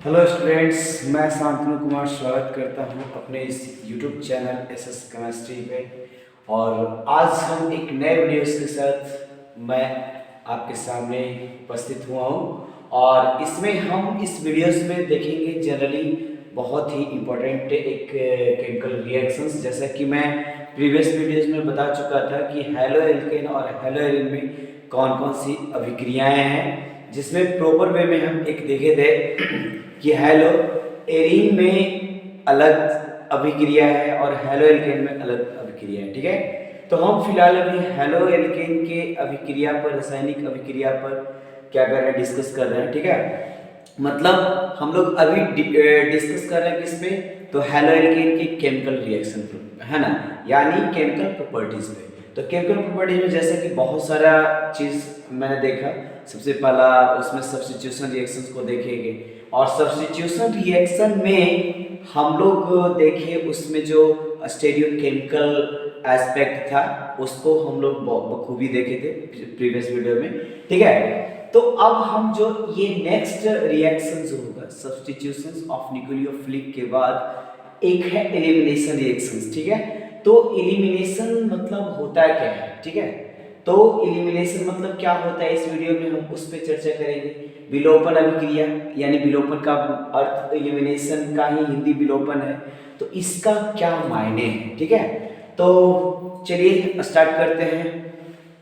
Hello students, मैं शांतनु कुमार स्वागत करता हूं अपने इस यूट्यूब चैनल एसएस केमिस्ट्री पे। और आज हम एक नए वीडियोस के साथ मैं आपके सामने उपस्थित हुआ हूं। और इसमें हम इस वीडियोस में देखेंगे जनरली बहुत ही इम्पोर्टेंट एक केमिकल रिएक्शंस, जैसा कि मैं प्रीवियस वीडियोस में बता चुका था कि हैलो एल्केन और हैलो एरिन में कौन कौन सी अभिक्रियाएं हैं, जिसमें प्रॉपर वे में हम एक देखे थे कि हैलो एरीन में अलग अभिक्रिया है और हैलो एल्केन में अलग अभिक्रिया है। ठीक है, तो हम फिलहाल अभी हैलो एल्केन के अभिक्रिया पर, रासायनिक अभिक्रिया पर क्या कर रहे हैं, डिस्कस कर रहे हैं। ठीक है, मतलब हम लोग अभी डिस्कस कर रहे हैं किस पे, तो हैलो एल्केन के केमिकल रिएक्शन पर, है ना, यानी केमिकल प्रॉपर्टीज पे। तो केमिकल प्रॉपर्टीज में जैसे कि बहुत सारा चीज मैंने देखा। सबसे पहला उसमें सब्स्टिट्यूशन रिएक्शंस को देखेंगे, और सब्स्टिट्यूशन रिएक्शन में हम लोग देखे उसमें जो स्टेरियोकेमिकल एस्पेक्ट था उसको हम लोग बखूबी देखे थे प्रीवियस वीडियो में। ठीक है, तो अब हम जो ये नेक्स्ट रिएक्शन जो होगा सब्स्टिट्यूशंस ऑफ न्यूक्लियोफिलिक के बाद एक है एलिमिनेशन रिएक्शंस। ठीक है, तो एलिमिनेशन मतलब होता क्या है। ठीक है, तो एलिमिनेशन मतलब क्या होता है, इस वीडियो में हम उस पर चर्चा करेंगे। विलोपन अभिक्रिया, यानी विलोपन का अर्थ एलिमिनेशन का ही हिंदी विलोपन है, तो इसका क्या मायने हैं। ठीक है, तो चलिए स्टार्ट करते हैं।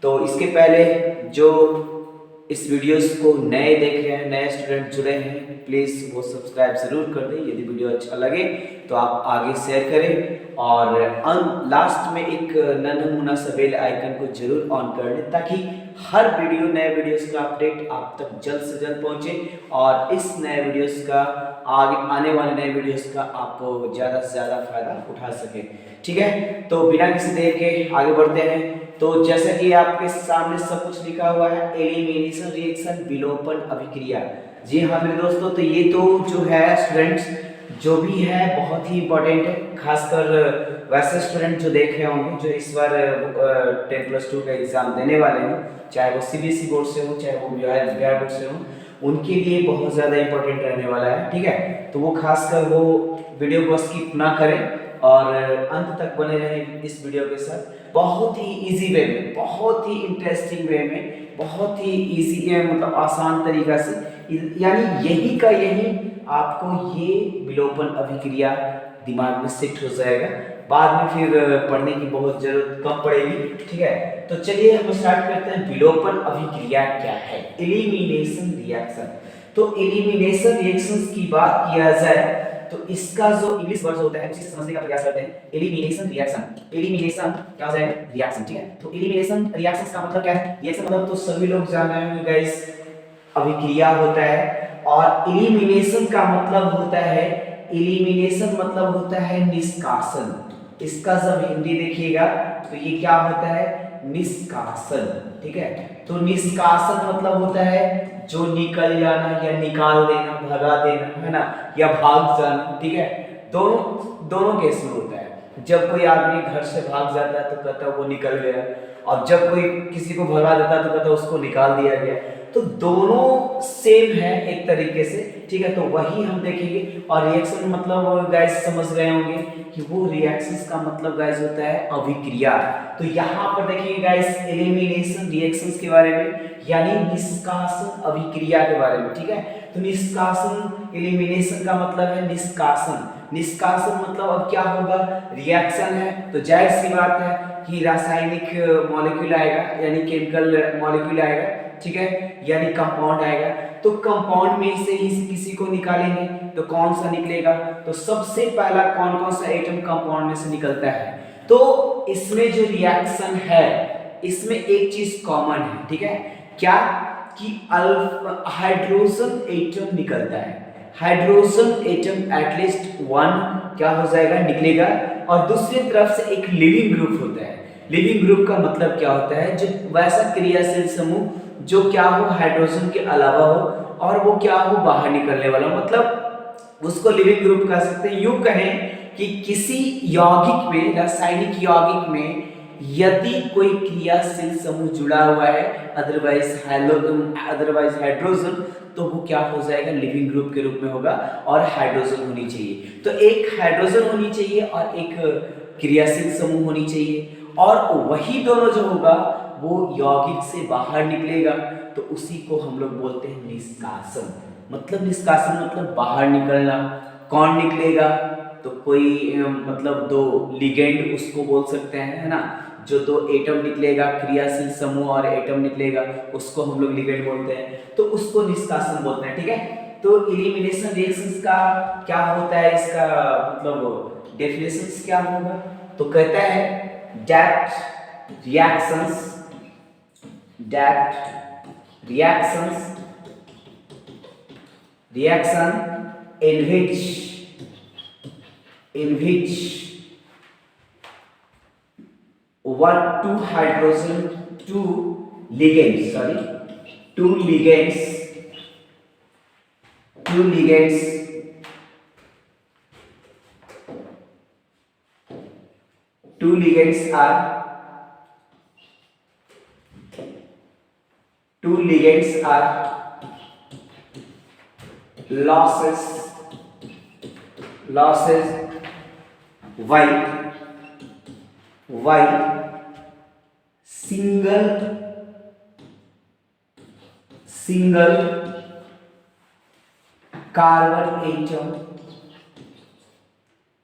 तो इसके पहले जो इस वीडियोस को नए देख रहे हैं, नए स्टूडेंट जुड़े हैं, प्लीज़ वो सब्सक्राइब ज़रूर कर दें। यदि वीडियो अच्छा लगे तो आप आगे शेयर करें, और लास्ट में एक नन्हा सा बेल आइकन को जरूर ऑन कर लें, ताकि हर वीडियो, नए वीडियोस का अपडेट आप तक जल्द से जल्द पहुंचे, और इस नए वीडियोस का, आगे आने वाले नए वीडियोस का आप ज़्यादा से ज़्यादा फायदा उठा सकें। ठीक है, तो बिना किसी देर के आगे बढ़ते हैं। तो जैसा कि आपके सामने सब कुछ लिखा हुआ है, एलिमिनेशन रिएक्शन, विलोपन अभिक्रिया। जी हाँ मेरे दोस्तों, तो ये तो जो है स्टूडेंट्स जो भी है बहुत ही इंपॉर्टेंट है, खासकर वैसे स्टूडेंट जो देख रहे होंगे जो इस बार 10+2 का एग्जाम देने वाले हैं, चाहे वो सीबीएसई बोर्ड से हो चाहे वो बिहार बोर्ड से हो, उनके लिए बहुत ज़्यादा इंपॉर्टेंट रहने वाला है। ठीक है, तो वो खासकर वो वीडियो को स्किप ना करें और अंत तक बने रहें इस वीडियो के साथ। बहुत ही इजी वे में, बहुत ही इंटरेस्टिंग वे में, बहुत ही इजी मतलब आसान तरीका से, यानी यही का यही आपको ये विलोपन अभिक्रिया दिमाग में सेट हो जाएगा, बाद में फिर पढ़ने की बहुत जरूरत कम पड़ेगी। ठीक है, तो चलिए हम स्टार्ट करते हैं। विलोपन अभिक्रिया क्या है, एलिमिनेशन रिएक्शन। तो एलिमिनेशन रिएक्शंस की बात किया जाए तो इसका जो इंग्लिश वर्ड होता है उसे समझने का प्रयास करते हैं। एलिमिनेशन रिएक्शन, एलिमिनेशन क्या होता है, रिएक्शन। ठीक है, तो एलिमिनेशन रिएक्शंस का मतलब क्या है, रिएक्शन मतलब तो सभी लोग जान रहे होंगे गाइस, अभिक्रिया होता है। और एलिमिनेशन का मतलब होता है, एलिमिनेशन मतलब होता है निष्कासन। इसका जब हिंदी देखिएगा तो ये क्या होता है, निष्कासन। ठीक है, तो निष्कासन मतलब होता है जो निकल जाना या निकाल देना, भगा देना, है ना, या भाग जाना। ठीक है, दोनों दोनों केस में होता है। जब कोई आदमी घर से भाग जाता है तो कहता है वो निकल गया, और जब कोई किसी को भगा देता है तो कहता है उसको निकाल दिया गया। तो दोनों सेम है एक तरीके से। ठीक है, तो वही हम देखेंगे। और रिएक्शन मतलब गाइस समझ गए होंगे कि वो रिएक्शंस का मतलब गाइस होता है अभिक्रिया। तो यहाँ पर देखिए गाइस एलिमिनेशन रिएक्शंस के बारे में, यानी निष्कासन अभिक्रिया के बारे में। ठीक है, तो निष्कासन, एलिमिनेशन का मतलब है निष्कासन। निष्कासन मतलब अब क्या होगा, रिएक्शन है तो जाहिर सी बात है कि रासायनिक मॉलिक्यूल आएगा, यानी केमिकल मॉलिक्यूल आएगा। ठीक है, यानी कंपाउंड आएगा, तो कंपाउंड में से ही किसी को निकालेंगे तो कौन सा निकलेगा, तो सबसे पहला कौन कौन सा एटम कंपाउंड में से निकलता है। तो इसमें जो रिएक्शन है इसमें एक चीज कॉमन है। ठीक है, क्या कि हाइड्रोजन एटम निकलता है। हाइड्रोजन एटम एटलीस्ट 1 क्या हो जाएगा, निकलेगा। और दूसरी तरफ से एक लिविंग ग्रुप होता है। लिविंग ग्रुप का मतलब क्या होता है, जो वैसा क्रियाशील समूह जो क्या हो हाइड्रोजन के अलावा हो, और वो क्या हो बाहर निकलने वाला, मतलब उसको लिविंग ग्रुप कह सकते हैं। यूं कहें कि किसी यौगिक में, रासायनिक यौगिक में यदि कोई क्रियाशील समूह जुड़ा हुआ है अदरवाइज हाइड्रोजन, तो वो क्या हो जाएगा, लिविंग ग्रुप के रूप में होगा और हाइड्रोजन होनी चाहिए। तो एक हाइड्रोजन होनी चाहिए और एक क्रियाशील समूह होनी चाहिए, और वही दोनों जो होगा वो यौगिक से बाहर निकलेगा, तो उसी को हम लोग बोलते हैं निष्कासन। मतलब निष्कासन मतलब बाहर निकलना। कौन निकलेगा, तो कोई मतलब दो लिगेंड उसको बोल सकते हैं, है ना, जो दो एटम निकलेगा, क्रियाशील समूह और एटम निकलेगा, उसको हम लोग लिगेंड बोलते हैं, तो उसको निष्कासन बोलते हैं। ठीक है, तो एलिमिनेशन रिएक्शंस का क्या होता है, इसका मतलब डेफिनेशंस क्या होगा, तो कहता है that reaction in which two ligands are losses while single carbon atom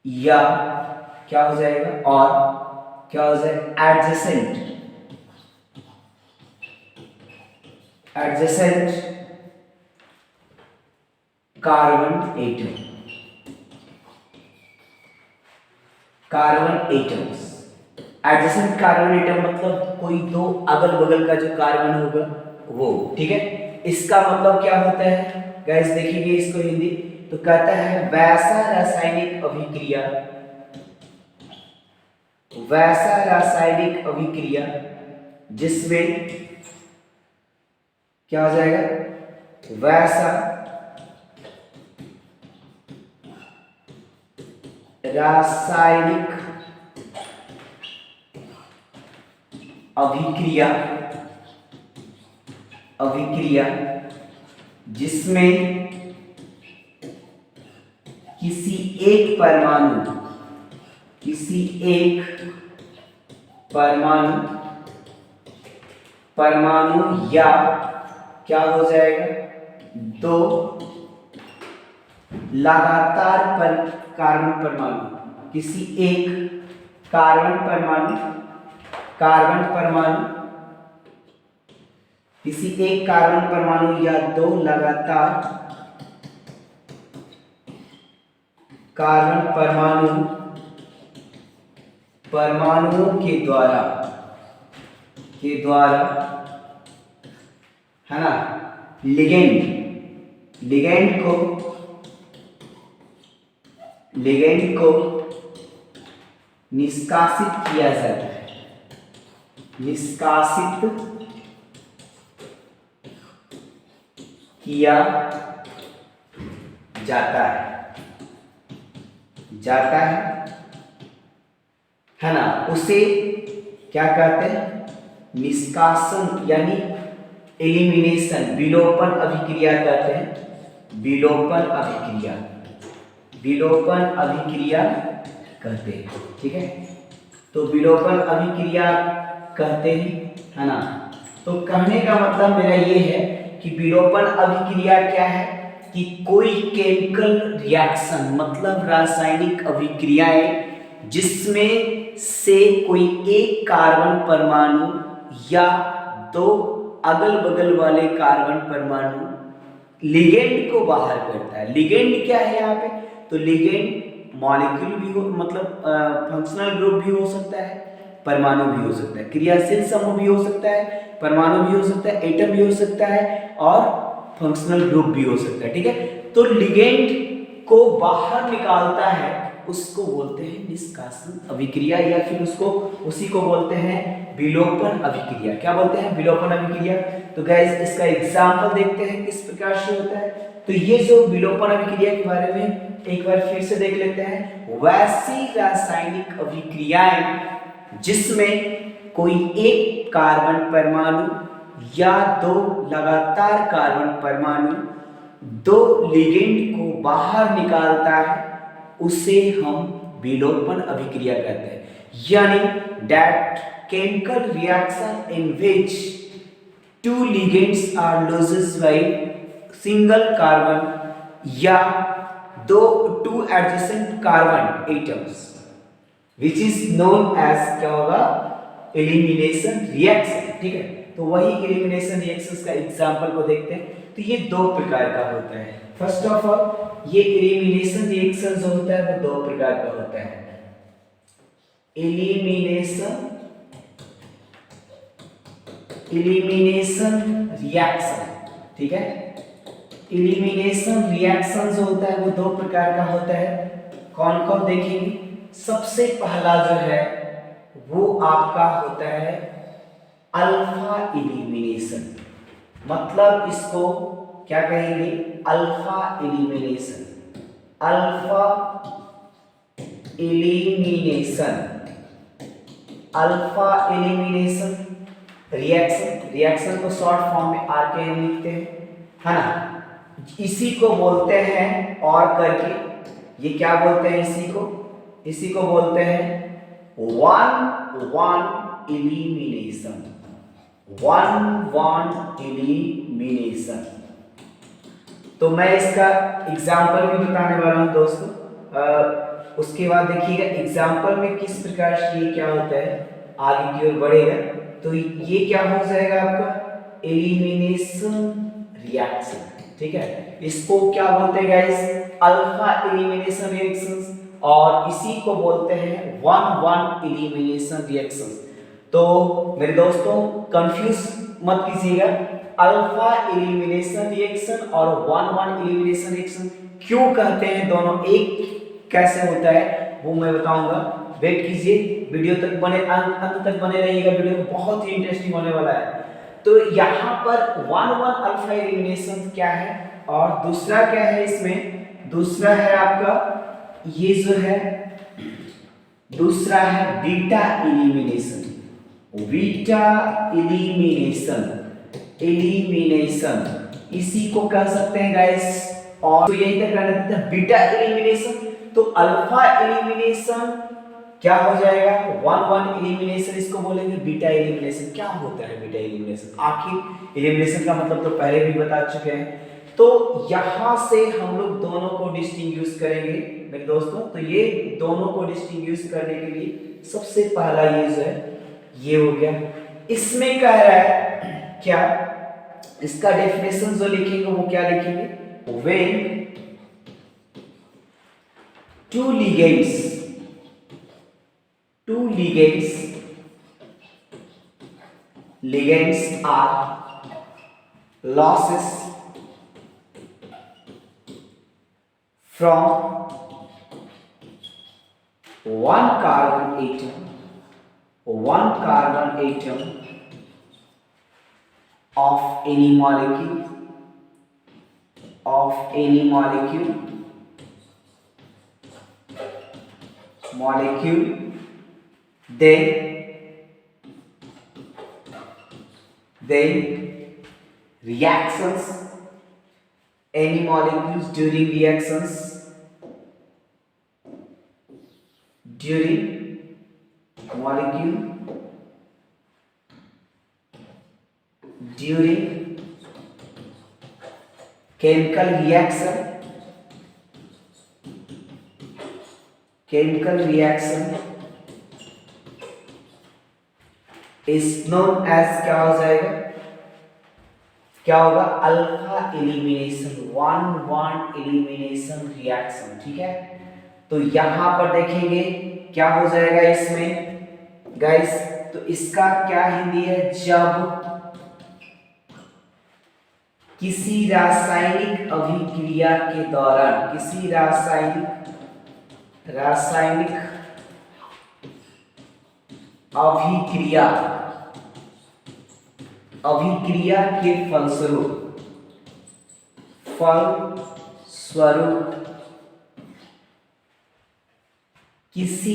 या क्या हो जाएगा, और क्या हो जाएगा, adjacent carbon atoms. Adjacent carbon atom मतलब कोई दो अगल बगल का जो कार्बन होगा वो। ठीक है, इसका मतलब क्या होता है गाइस, देखिए इसको हिंदी, तो कहता है वैसा रासायनिक अभिक्रिया जिसमें क्या हो जाएगा, वैसा रासायनिक अभिक्रिया जिसमें किसी एक परमाणु या क्या हो जाएगा, दो लगातार कार्बन परमाणु, किसी एक कार्बन परमाणु या दो लगातार कार्बन परमाणुओं के द्वारा है ना, लिगेंड को निष्कासित किया जाता है, है ना, उसे क्या कहते हैं, निष्कासन यानी एलिमिनेशन, विलोपन अभिक्रिया कहते हैं, विलोपन अभिक्रिया कहते हैं। ठीक है, तो विलोपन अभिक्रिया कहते हैं, है ना। तो कहने का मतलब मेरा ये है कि विलोपन अभिक्रिया क्या है, कि कोई केमिकल रिएक्शन मतलब रासायनिक अभिक्रियाएं जिसमें से कोई एक कार्बन परमाणु या दो अगल बगल वाले कार्बन परमाणु लिगेंड को बाहर करता है। लिगेंड क्या है यहाँ पे, तो लिगेंड मॉलिक्यूल भी हो, मतलब फंक्शनल ग्रुप भी हो सकता है, परमाणु भी हो सकता है, क्रियाशील समूह भी हो सकता है, परमाणु भी हो सकता है, एटम भी हो सकता है और फंक्शनल ग्रुप भी हो सकता है। ठीक है, तो लिगेंड को बाहर निकालता है, उसको बोलते हैं निष्कासन अभिक्रिया, या फिर उसी को बोलते हैं विलोपन अभिक्रिया। क्या बोलते हैं, विलोपन अभिक्रिया। तो गाइस इसका एग्जांपल देखते हैं किस प्रकार से होता है। तो ये जो विलोपन अभिक्रिया के बारे में एक बार फिर से देख लेते हैं। वैसी रासायनिक अभिक्रियाएं जिसमें कोई एक कार्बन परमाणु या दो लगातार कार्बन परमाणु दो लिगेंड को बाहर निकालता है, उसे हम विलोपन अभिक्रिया कहते हैं। यानी that chemical reaction in which two ligands are losses by single carbon या दो two adjacent carbon atoms which is known as क्या होगा, एलिमिनेशन रिएक्शन। ठीक है, तो वही एलिमिनेशन रिएक्शंस का एग्जांपल को देखते हैं। तो ये दो प्रकार का होता है। फर्स्ट ऑफ ऑल ये एलिमिनेशन रिएक्शन जो होता है वो दो प्रकार का होता है। एलिमिनेशन रिएक्शन, ठीक है, एलिमिनेशन रिएक्शन जो होता है वो दो प्रकार का होता है। कौन कौन देखेंगे? सबसे पहला जो है वो आपका होता है अल्फा एलिमिनेशन, मतलब इसको क्या कहेंगे, alpha elimination. Alpha elimination, alpha elimination reaction को शॉर्ट फॉर्म में आरकेएम लिखते हैं, है ना। इसी को बोलते हैं और करके, ये क्या बोलते हैं इसी को बोलते हैं वन एलिमिनेशन, वन एलिमिनेशन। तो मैं इसका एग्जाम्पल भी बताने वाला हूं दोस्तों। उसके बाद देखिएगा एग्जाम्पल में किस प्रकार से ये क्या होता है, आगे की ओर बढ़ेगा। तो ये क्या हो जाएगा आपका एलिमिनेशन रिएक्शन, ठीक है। इसको क्या बोलते हैं गाइस, अल्फा एलिमिनेशन रिएक्शंस, और इसी को बोलते हैं वन एलिमिनेशन रिएक्शंस। तो मेरे दोस्तों कंफ्यूज मत कीजिएगा, अल्फा एलिमिनेशन रिएक्शन और वन एलिमिनेशन रिएक्शन क्यों कहते हैं, दोनों एक कैसे होता है वो मैं बताऊंगा। वेट कीजिए, वीडियो तक बने, अंत तक बने रहिएगा, वीडियो बहुत ही इंटरेस्टिंग होने वाला है। तो यहाँ पर वन अल्फा एलिमिनेशन क्या है और दूसरा क्या है, इसमें दूसरा है आपका ये जो है, दूसरा है बीटा एलिमिनेशन। बीटा एलिमिनेशन इसी को कह सकते हैं गाइस, और तो यही तक रहने देते हैं बीटा एलिमिनेशन। तो अल्फा एलिमिनेशन क्या हो जाएगा, वन एलिमिनेशन इसको बोलेंगे। बीटा एलिमिनेशन क्या होता है, बीटा एलिमिनेशन आखिर एलिमिनेशन का मतलब तो पहले भी बता चुके हैं। तो यहां से हम लोग दोनों को डिस्टिंग्विश करेंगे मेरे दोस्तों। तो ये दोनों को डिस्टिंग्विश करने के लिए सबसे पहला ये जो है ये हो गया। इसमें कह रहा है क्या, इसका डेफिनेशन जो लिखेंगे वो क्या लिखेंगे, when two ligands are losses from one carbon atom of any molecule, then reactions, any molecules during reactions, during chemical reaction is known as, क्या हो जाएगा, क्या होगा, alpha elimination, one elimination reaction, ठीक है। तो यहां पर देखेंगे क्या हो जाएगा इसमें गाइस, तो इसका क्या हिंदी है, जब किसी रासायनिक अभिक्रिया के दौरान, किसी रासायनिक अभिक्रिया के फलस्वरूप किसी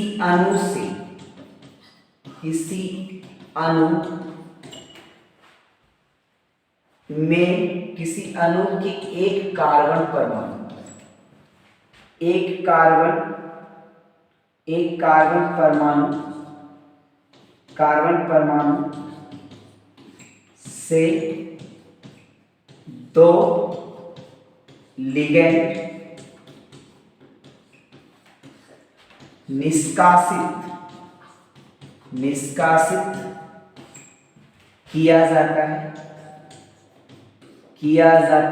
अणु में किसी अणु के एक कार्बन परमाणु से दो लिगेंड निष्कासित किया जाता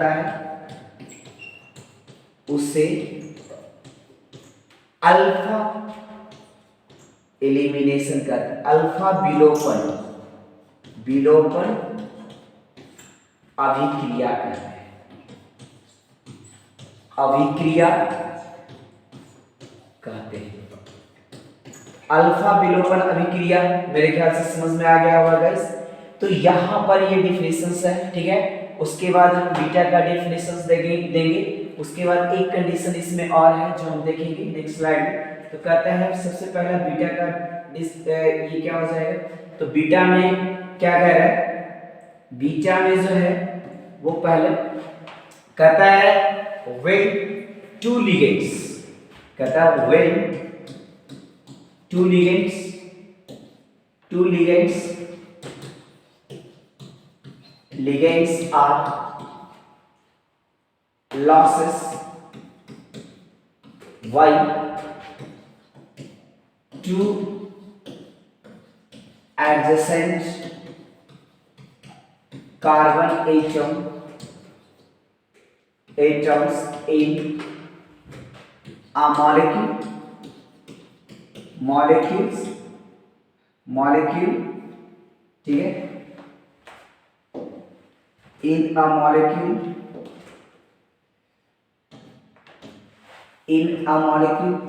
है उसे अल्फा एलिमिनेशन कहते हैं, अल्फा विलोपन अभिक्रिया कहते हैं, अभिक्रिया कहते हैं। अल्फा विलोपन अभिक्रिया मेरे ख्याल से समझ में आ गया होगा गाइस। तो यहां पर ये डिफिनेशंस है, ठीक है। उसके बाद हम बीटा का डिफिनेशंस देंगे। उसके बाद एक कंडीशन इसमें और है जो हम देखेंगे नेक्स्ट स्लाइड में। तो कहता है सबसे पहला बीटा का ये क्या हो जाएगा, तो बीटा में क्या कह रहा है, बीटा में जो है वो पहले कहता है when two ligands, कहता है when two ligands are losses by two adjacent carbon atoms in a molecule, ठीक है, in a molecule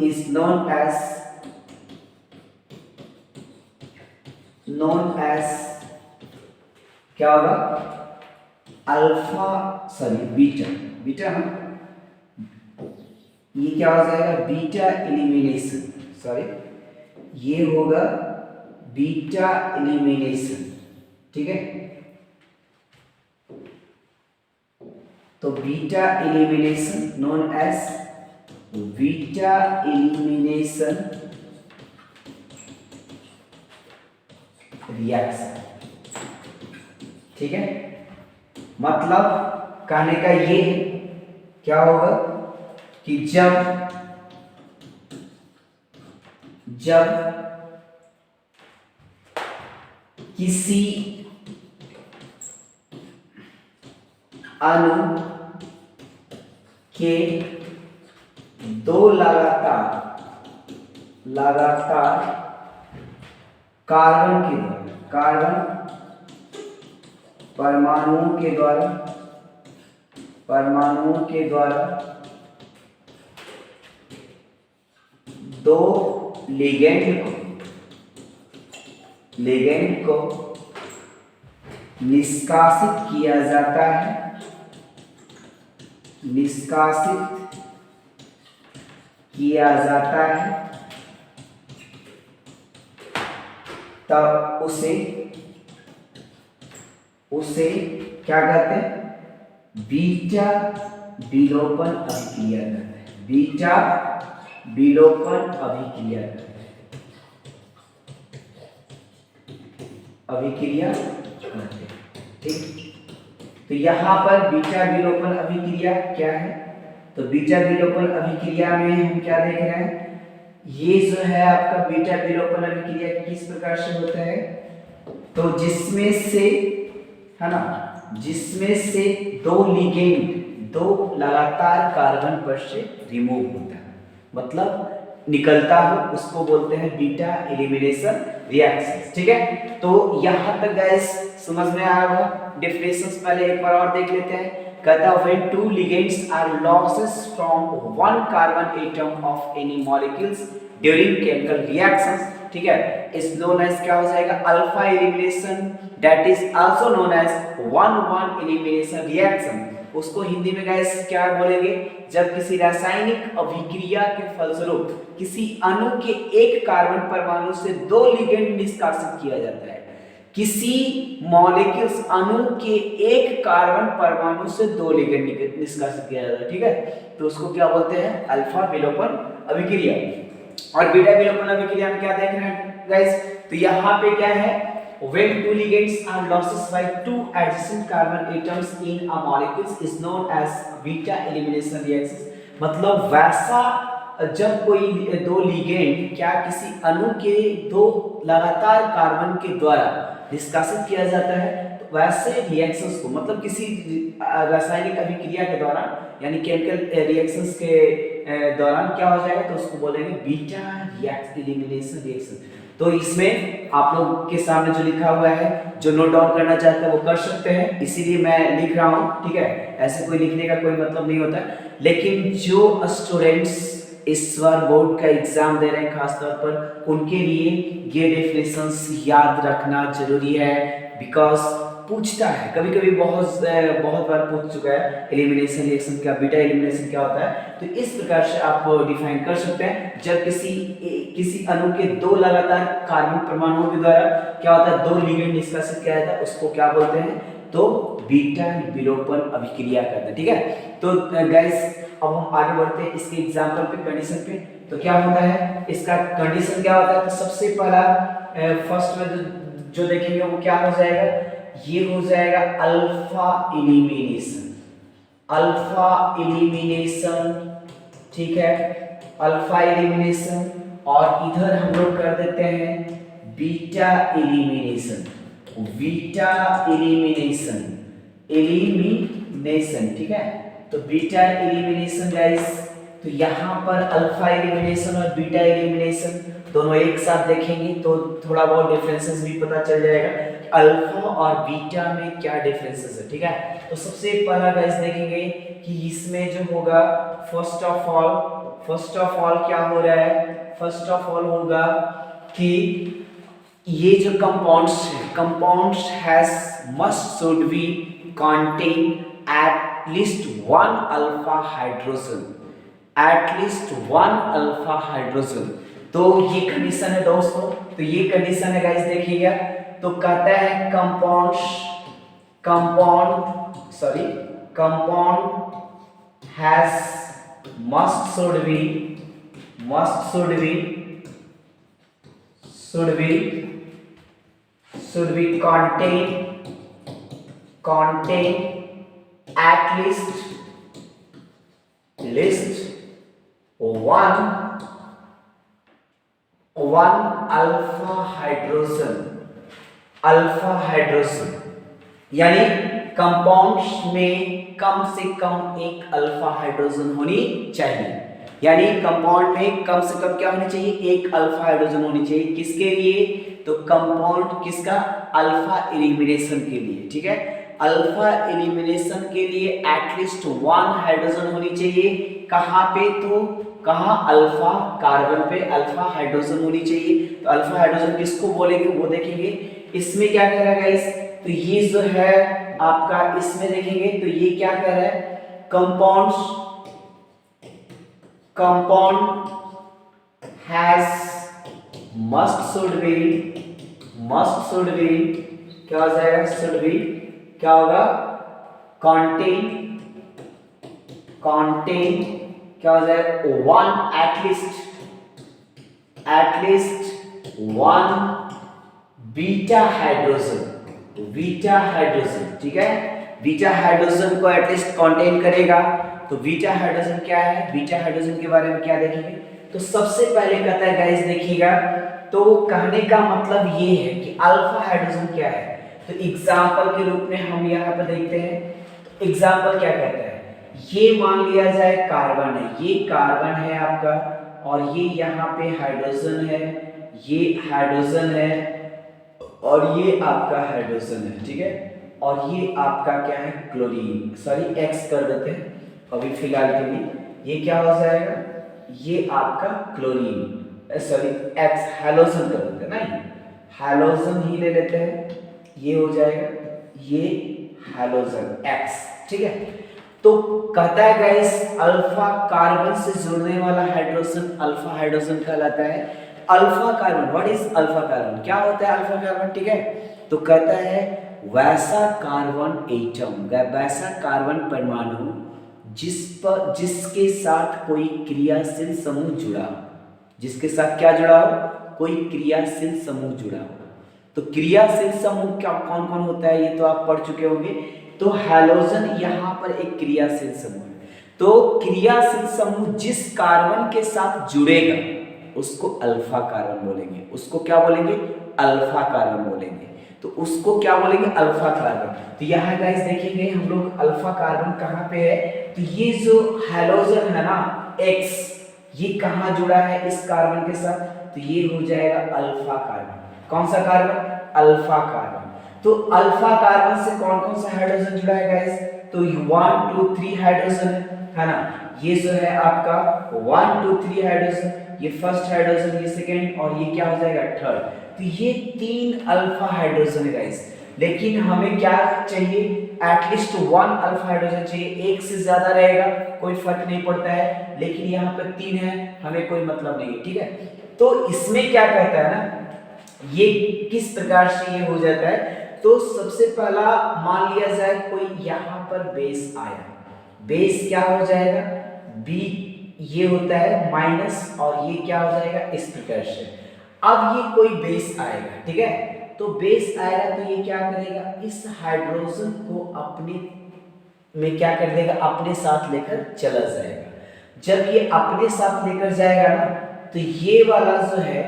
is known as क्या होगा, बीटा ना, ये क्या हो जाएगा, बीटा एलिमिनेशन, ये होगा बीटा एलिमिनेशन, ठीक है। तो beta elimination known as beta elimination reaction, ठीक है। मतलब कहने का ये है, क्या होगा कि जब किसी अणु के दो लगातार कार्बन परमाणुओं के द्वारा दो लिगेंड को निष्कासित किया जाता है, तब उसे क्या कहते हैं, बीटा विलोपन अभिक्रिया कहते हैं, बीटा विलोपन अभिक्रिया कहते हैं, ठीक। तो यहाँ पर बीटा विलोपन अभिक्रिया क्या है, तो बीटा विलोपन अभिक्रिया में हम क्या देख रहे हैं, ये जो है आपका बीटा विलोपन अभिक्रिया किस प्रकार से होता है, तो जिसमें से है ना, जिसमें से दो लिगेंड, दो लगातार कार्बन पर से रिमूव होता है, मतलब निकलता हो, उसको बोलते हैं बीटा एलिमिनेशन रिएक्शन, ठीक है। तो यहां तक गाइस समझ में आया होगा। डेफिनेशंस पहले एक बार और देख लेते हैं। कहता है when two ligands are losses from one carbon atom of any molecules during chemical reactions, ठीक है, is known as क्या हो जाएगा, alpha elimination, that is also known as 1-1 elimination reaction। उसको हिंदी में गाइस क्या बोलेंगे, जब किसी रासायनिक अभिक्रिया के फलस्वरूप किसी अणु के एक कार्बन परमाणु से दो लिगेंड निष्कासित किया जाता है, किसी मॉलिक्यूल्स अणु के एक कार्बन परमाणु से 2 लिगेंड निष्कासित किया जाता है, ठीक है। तो उसको क्या बोलते हैं, अल्फा विलोपन अभिक्रिया। और बीटा विलोपन अभिक्रिया में क्या देख रहे हैं गाइस, तो यहाँ पे क्या है, when two ligands are lost by two adjacent carbon atoms in a molecule is known as beta elimination reactions। मतलब वैसा जब कोई दो लिगेंड क्या किसी अणु के दो लगातार कार्बन के द्वारा निष्कासित किया जाता है, तो वैसे रिएक्शंस को, मतलब किसी रासायनिक अभिक्रिया के दौरान यानी केमिकल रिएक्शंस के दौरान क्या हो जाएगा, तो उसको बोलेंगे बीटा एलिमिनेशन रिएक्शन। तो इसमें आप लोग के सामने जो लिखा हुआ है, जो नोट डाउन करना चाहते हैं वो कर सकते हैं, इसीलिए मैं लिख रहा हूँ, ठीक है। ऐसे कोई लिखने का कोई मतलब नहीं होता, लेकिन जो स्टूडेंट्स इस बार बोर्ड का एग्जाम दे रहे हैं खास तौर पर, उनके लिए ये डेफिनेशंस याद रखना जरूरी है, बिकॉज पूछता है कभी कभी, बहुत बार पूछ चुका है एलिमिनेशन रिएक्शन क्या, बीटा एलिमिनेशन क्या होता है। तो इस प्रकार से आप डिफाइन कर सकते हैं, जब किसी अणु के दो लगातार कार्बन परमाणुओं के द्वारा क्या होता है, दो लिगेंड निष्कासित किया जाता है, उसको क्या बोलते हैं, तो बीटा विलोपन अभिक्रिया करते हैं, ठीक है। तो गाइस अब हम आगे बढ़ते हैं इसके एग्जांपल पे, कंडीशन पे। तो क्या होता है, इसका कंडीशन क्या होता है, तो सबसे पहला फर्स्ट में जो देखेंगे वो क्या हो जाएगा, ये हो जाएगा अल्फा एलिमिनेशन, अल्फा एलिमिनेशन, ठीक है, अल्फा एलिमिनेशन। और इधर हम लोग कर देते हैं beta elimination, beta elimination, elimination, ठीक है। तो बीटा एलिमिनेशन गाइस, तो यहाँ पर अल्फा एलिमिनेशन और बीटा एलिमिनेशन दोनों एक साथ देखेंगे तो थोड़ा बहुत डिफरेंसेस भी पता चल जाएगा, अल्फा और बीटा में क्या डिफरेंसेस है, ठीक है। तो सबसे पहला गाइस देखेंगे कि इसमें जो होगा, फर्स्ट ऑफ ऑल क्या हो रहा है, फर्स्ट ऑफ ऑल होगा कि ये जो compounds has must should be contain at least one alpha hydrogen, at least one alpha hydrogen। तो ये कंडीशन है दोस्तों, तो ये कंडीशन है गाइस, देखिएगा। तो कहता है compound has must should be contain at least one alpha hydrogen, यानी कंपाउंड्स में कम से कम एक अल्फा हाइड्रोजन होनी चाहिए, यानी कंपाउंड में कम से कम क्या होनी चाहिए, एक अल्फा हाइड्रोजन होनी चाहिए। किसके लिए, तो कंपाउंड किसका, अल्फा एलिमिनेशन के लिए, ठीक है। अल्फा एलिमिनेशन के लिए एटलीस्ट वन हाइड्रोजन होनी चाहिए, कहाँ पे, तो कहाँ, अल्फा कार्बन पे अल्फा हाइड्रोजन होनी चाहिए। तो अल्फा हाइड्रोजन किसको बोलेंगे वो देखेंगे। इसमें क्या कह रहा है गाइस, तो ये जो है आपका, इसमें देखेंगे तो ये क्या कह रहा है, compound has must should be क्या हो जाएगा, शुड बी क्या होगा, कंटेन क्या हो जाएगा, one at least one beta hydrogen, ठीक है। बीटा हाइड्रोजन को एटलीस्ट कंटेन करेगा। तो बीटा हाइड्रोजन क्या है, बीटा हाइड्रोजन के बारे में क्या देखेंगे, तो सबसे पहले कहता है गाइस देखिएगा, तो कहने का मतलब ये है कि अल्फा हाइड्रोजन क्या है। तो एग्जाम्पल के रूप में हम यहाँ पर देखते हैं, तो एग्जाम्पल क्या कहता है, ये मान लिया जाए कार्बन है, ये कार्बन है आपका, और ये यहाँ पे हाइड्रोजन है, ये हाइड्रोजन है, और ये आपका हाइड्रोजन है, ठीक है। और ये आपका क्या है, क्लोरीन, सॉरी एक्स कर देते हैं अभी फिलहाल के लिए, ये क्या हो जाएगा, ये आपका क्लोरीन, सॉरी एक्स, हैलोजन कर देते हैं ना, हैलोजन ही ले लेते हैं, ये हो जाएगा, ये हैलोजन एक्स, ठीक है। तो कहता है गाइस, अल्फा कार्बन से जुड़ने वाला हाइड्रोजन अल्फा हाइड्रोजन कहलाता है। Alpha carbon, what is alpha carbon, क्या होता है अल्फा कार्बन, ठीक है। तो कहता है वैसा कार्बन एटम, वैसा कार्बन परमाणु जिसके साथ कोई क्रियाशील समूह जुड़ा हो, जिसके साथ क्या जुड़ा हो, कोई क्रियाशील समूह जुड़ा हो। तो क्रियाशील समूह क्या कौन कौन होता है ये तो आप पढ़ चुके होंगे। तो हैलोजन यहाँ पर एक क्रियाशील समूह है। तो क्रियाशील समूह जिस कार्बन के साथ जुड़ेगा उसको अल्फा कार्बन बोलेंगे, उसको क्या बोलेंगे, अल्फा कार्बन बोलेंगे। तो उसको क्या बोलेंगे, अल्फा कार्बन। तो यहाँ गाइस देखेंगे हम लोग अल्फा कार्बन कहाँ पे है, तो ये जो हैलोजन है ना X, ये कहाँ जुड़ा है इस कार्बन के साथ, तो ये हो जाएगा अल्फा कार्बन। कौन सा कार्बन, अल्फा कार्बन। तो अल्फा कार्बन से कौन कौन सा हाइड्रोजन जुड़ा है गाइस, तो 1 2 3 हाइड्रोजन है ना। ये जो है आपका 1 2 3 हाइड्रोजन, ये फर्स्ट हाइड्रोजन, ये सेकंड, और ये क्या हो जाएगा थर्ड। तो ये 3 अल्फा हाइड्रोजन है गाइस। लेकिन हमें क्या चाहिए, एटलीस्ट 1 अल्फा हाइड्रोजन चाहिए, एक से ज्यादा रहेगा कोई फर्क नहीं पड़ता है, लेकिन यहाँ पर 3 है, हमें कोई मतलब नहीं है, ठीक है। तो इसमें क्या कहता है ना, ये किस प्रकार से ये हो जाता है, तो सबसे पहला मान लिया जाए कोई यहाँ पर बेस आया, बेस क्या हो जाएगा, बी ये होता है माइनस, और ये क्या हो जाएगा इस प्रकार से। अब ये कोई बेस आएगा, ठीक है। तो बेस आएगा तो ये क्या करेगा, इस हाइड्रोजन को अपने में क्या कर देगा, अपने साथ लेकर चला जाएगा। जब ये अपने साथ लेकर जाएगा ना, तो ये वाला जो है,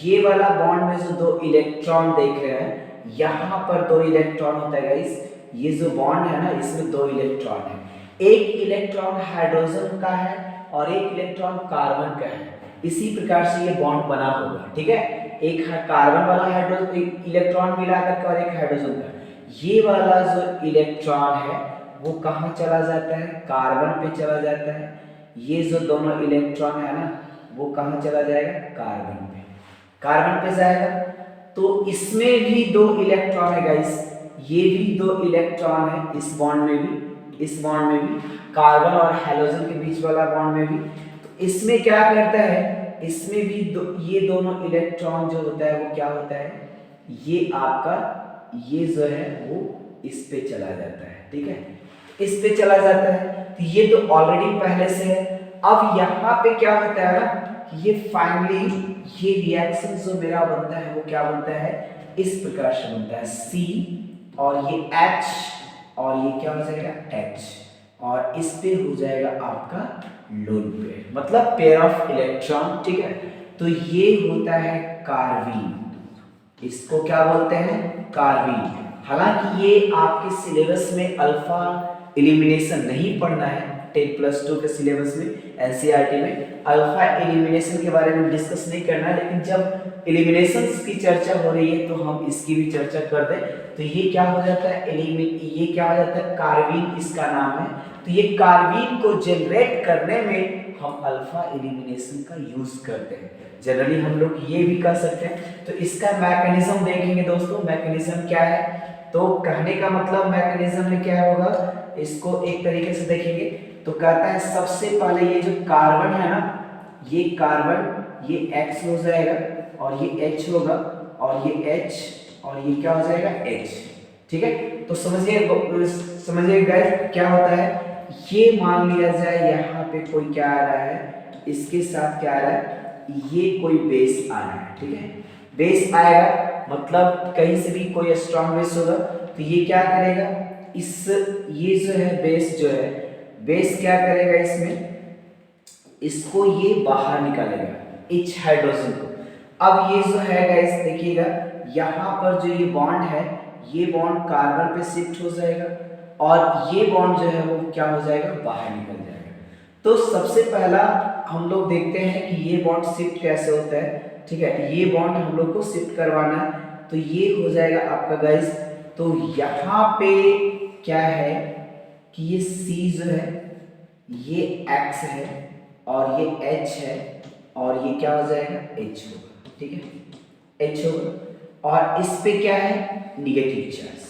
ये वाला बॉन्ड में जो 2 इलेक्ट्रॉन देख रहे हैं, यहाँ पर 2 इलेक्ट्रॉन होता है गाइस। ये जो बॉन्ड है ना इसमें 2 इलेक्ट्रॉन है, एक इलेक्ट्रॉन हाइड्रोजन का है और एक इलेक्ट्रॉन कार्बन का है। इसी प्रकार से ये बॉन्ड बना होगा, ठीक है। एक कार्बन वाला हाइड्रोजन इलेक्ट्रॉन मिलाकर के और एक हाइड्रोजन का, ये वाला जो इलेक्ट्रॉन है वो कहाँ चला जाता है, कार्बन पे चला जाता है। ये जो दोनों इलेक्ट्रॉन है ना वो कहाँ चला जाएगा, कार्बन पे, कार्बन पे जाएगा। तो इसमें भी 2 इलेक्ट्रॉन है गाइस, ये भी 2 इलेक्ट्रॉन है इस बॉन्ड में भी, इस बॉन्ड में भी, कार्बन और हैलोजन के बीच वाला बॉन्ड में भी। तो इसमें क्या करता है, इसमें भी ये दोनों इलेक्ट्रॉन जो होता है वो क्या होता है, ये आपका ये जो है वो इस पे चला जाता है, ठीक है, इस पे चला जाता है। तो ये तो ऑलरेडी पहले से है। अब यहाँ पे क्या होता है ना, ये फाइनली ये रिएक्शन जो मेरा बनता है वो क्या बनता है, इस प्रकार से बनता है, C और ये H और ये क्या हो जाएगा H, और इस पे हो जाएगा आपका लोन पेयर, मतलब पेयर ऑफ इलेक्ट्रॉन, ठीक है। तो ये होता है कार्बीन, इसको क्या बोलते हैं, कार्बीन। हालांकि ये आपके सिलेबस में अल्फा एलिमिनेशन नहीं पढ़ना है, 10+2 के सिलेबस में एनसीईआरटी में अल्फा एलिमिनेशन के बारे में डिस्कस नहीं करना है, लेकिन जब एलिमिनेशंस की चर्चा हो रही है तो हम इसकी भी चर्चा कर दें। तो ये क्या हो जाता है, ये क्या हो जाता है, कार्बीन इसका नाम है। तो ये कार्बीन को जनरेट करने में हम अल्फा एलिमिनेशन का यूज करते हैं, जनरली हम लोग ये भी कर सकते हैं। तो इसका मैकेनिज्म देखेंगे दोस्तों, मैकेनिज्म क्या है, तो कहने का मतलब मैकेनिज्म में क्या होगा, इसको एक तरीके से देखेंगे तो कहता है सबसे पहले ये जो कार्बन है ना, ये कार्बन ये X हो जाएगा और ये H होगा और ये H और ये क्या हो जाएगा H, ठीक है। तो समझिए गाइस क्या होता है, ये मान लिया जाए यहाँ पे कोई क्या आ रहा है, इसके साथ क्या आ रहा है, ये कोई बेस आ रहा है, ठीक है। बेस आएगा मतलब कहीं से भी कोई स्ट्रॉन्ग बेस होगा, तो ये क्या करेगा, इस ये जो है बेस जो है, बेस क्या करेगा इसमें, इसको ये बाहर निकालेगा H हाइड्रोजन को। अब ये जो है गाइस देखिएगा, यहाँ पर जो ये बॉन्ड है, ये बॉन्ड कार्बन पे शिफ्ट हो जाएगा और ये बॉन्ड जो है वो क्या हो जाएगा, बाहर निकल जाएगा। तो सबसे पहला हम लोग देखते हैं कि ये बॉन्ड शिफ्ट कैसे होता है, ठीक है। ये बॉन्ड हम लोग को शिफ्ट करवाना है, तो ये हो जाएगा आपका गाइस। तो यहाँ पे क्या है कि ये C जो है, ये X है और ये H है और ये क्या हो जाएगा H होगा, ठीक है, H होगा। और इस पे क्या है, निगेटिव चार्ज,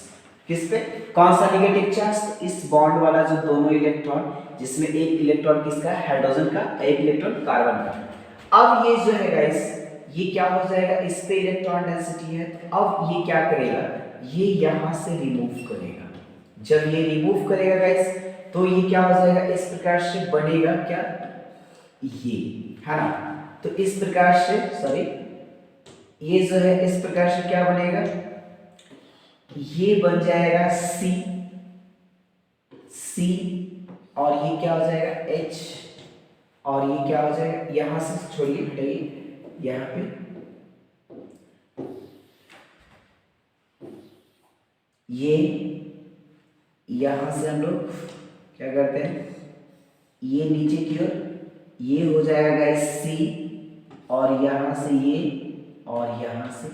किस पे, कौन सा निगेटिव चार्ज, इस बॉन्ड वाला जो दोनों इलेक्ट्रॉन, जिसमें एक इलेक्ट्रॉन किसका है, हाइड्रोजन का, एक इलेक्ट्रॉन कार्बन का। अब ये जो है गाइस, ये क्या हो जाएगा, इस पे इलेक्ट्रॉन डेंसिटी है, तो अब ये क्या करेगा, ये यहां से रिमूव करेगा। जब ये रिमूव करेगा गाइस, तो ये क्या हो जाएगा, इस प्रकार से बनेगा क्या, ये है ना। तो इस प्रकार से सॉरी, ये जो है इस प्रकार से क्या बनेगा, ये बन जाएगा सी, सी और ये क्या हो जाएगा H, और ये क्या हो जाएगा, यहां से छोड़िए हटाइए, यहाँ पे ये, यहां से हम लोग क्या करते हैं, ये नीचे की ओर ये हो जाएगा गाइस C, और यहां से ये और यहां से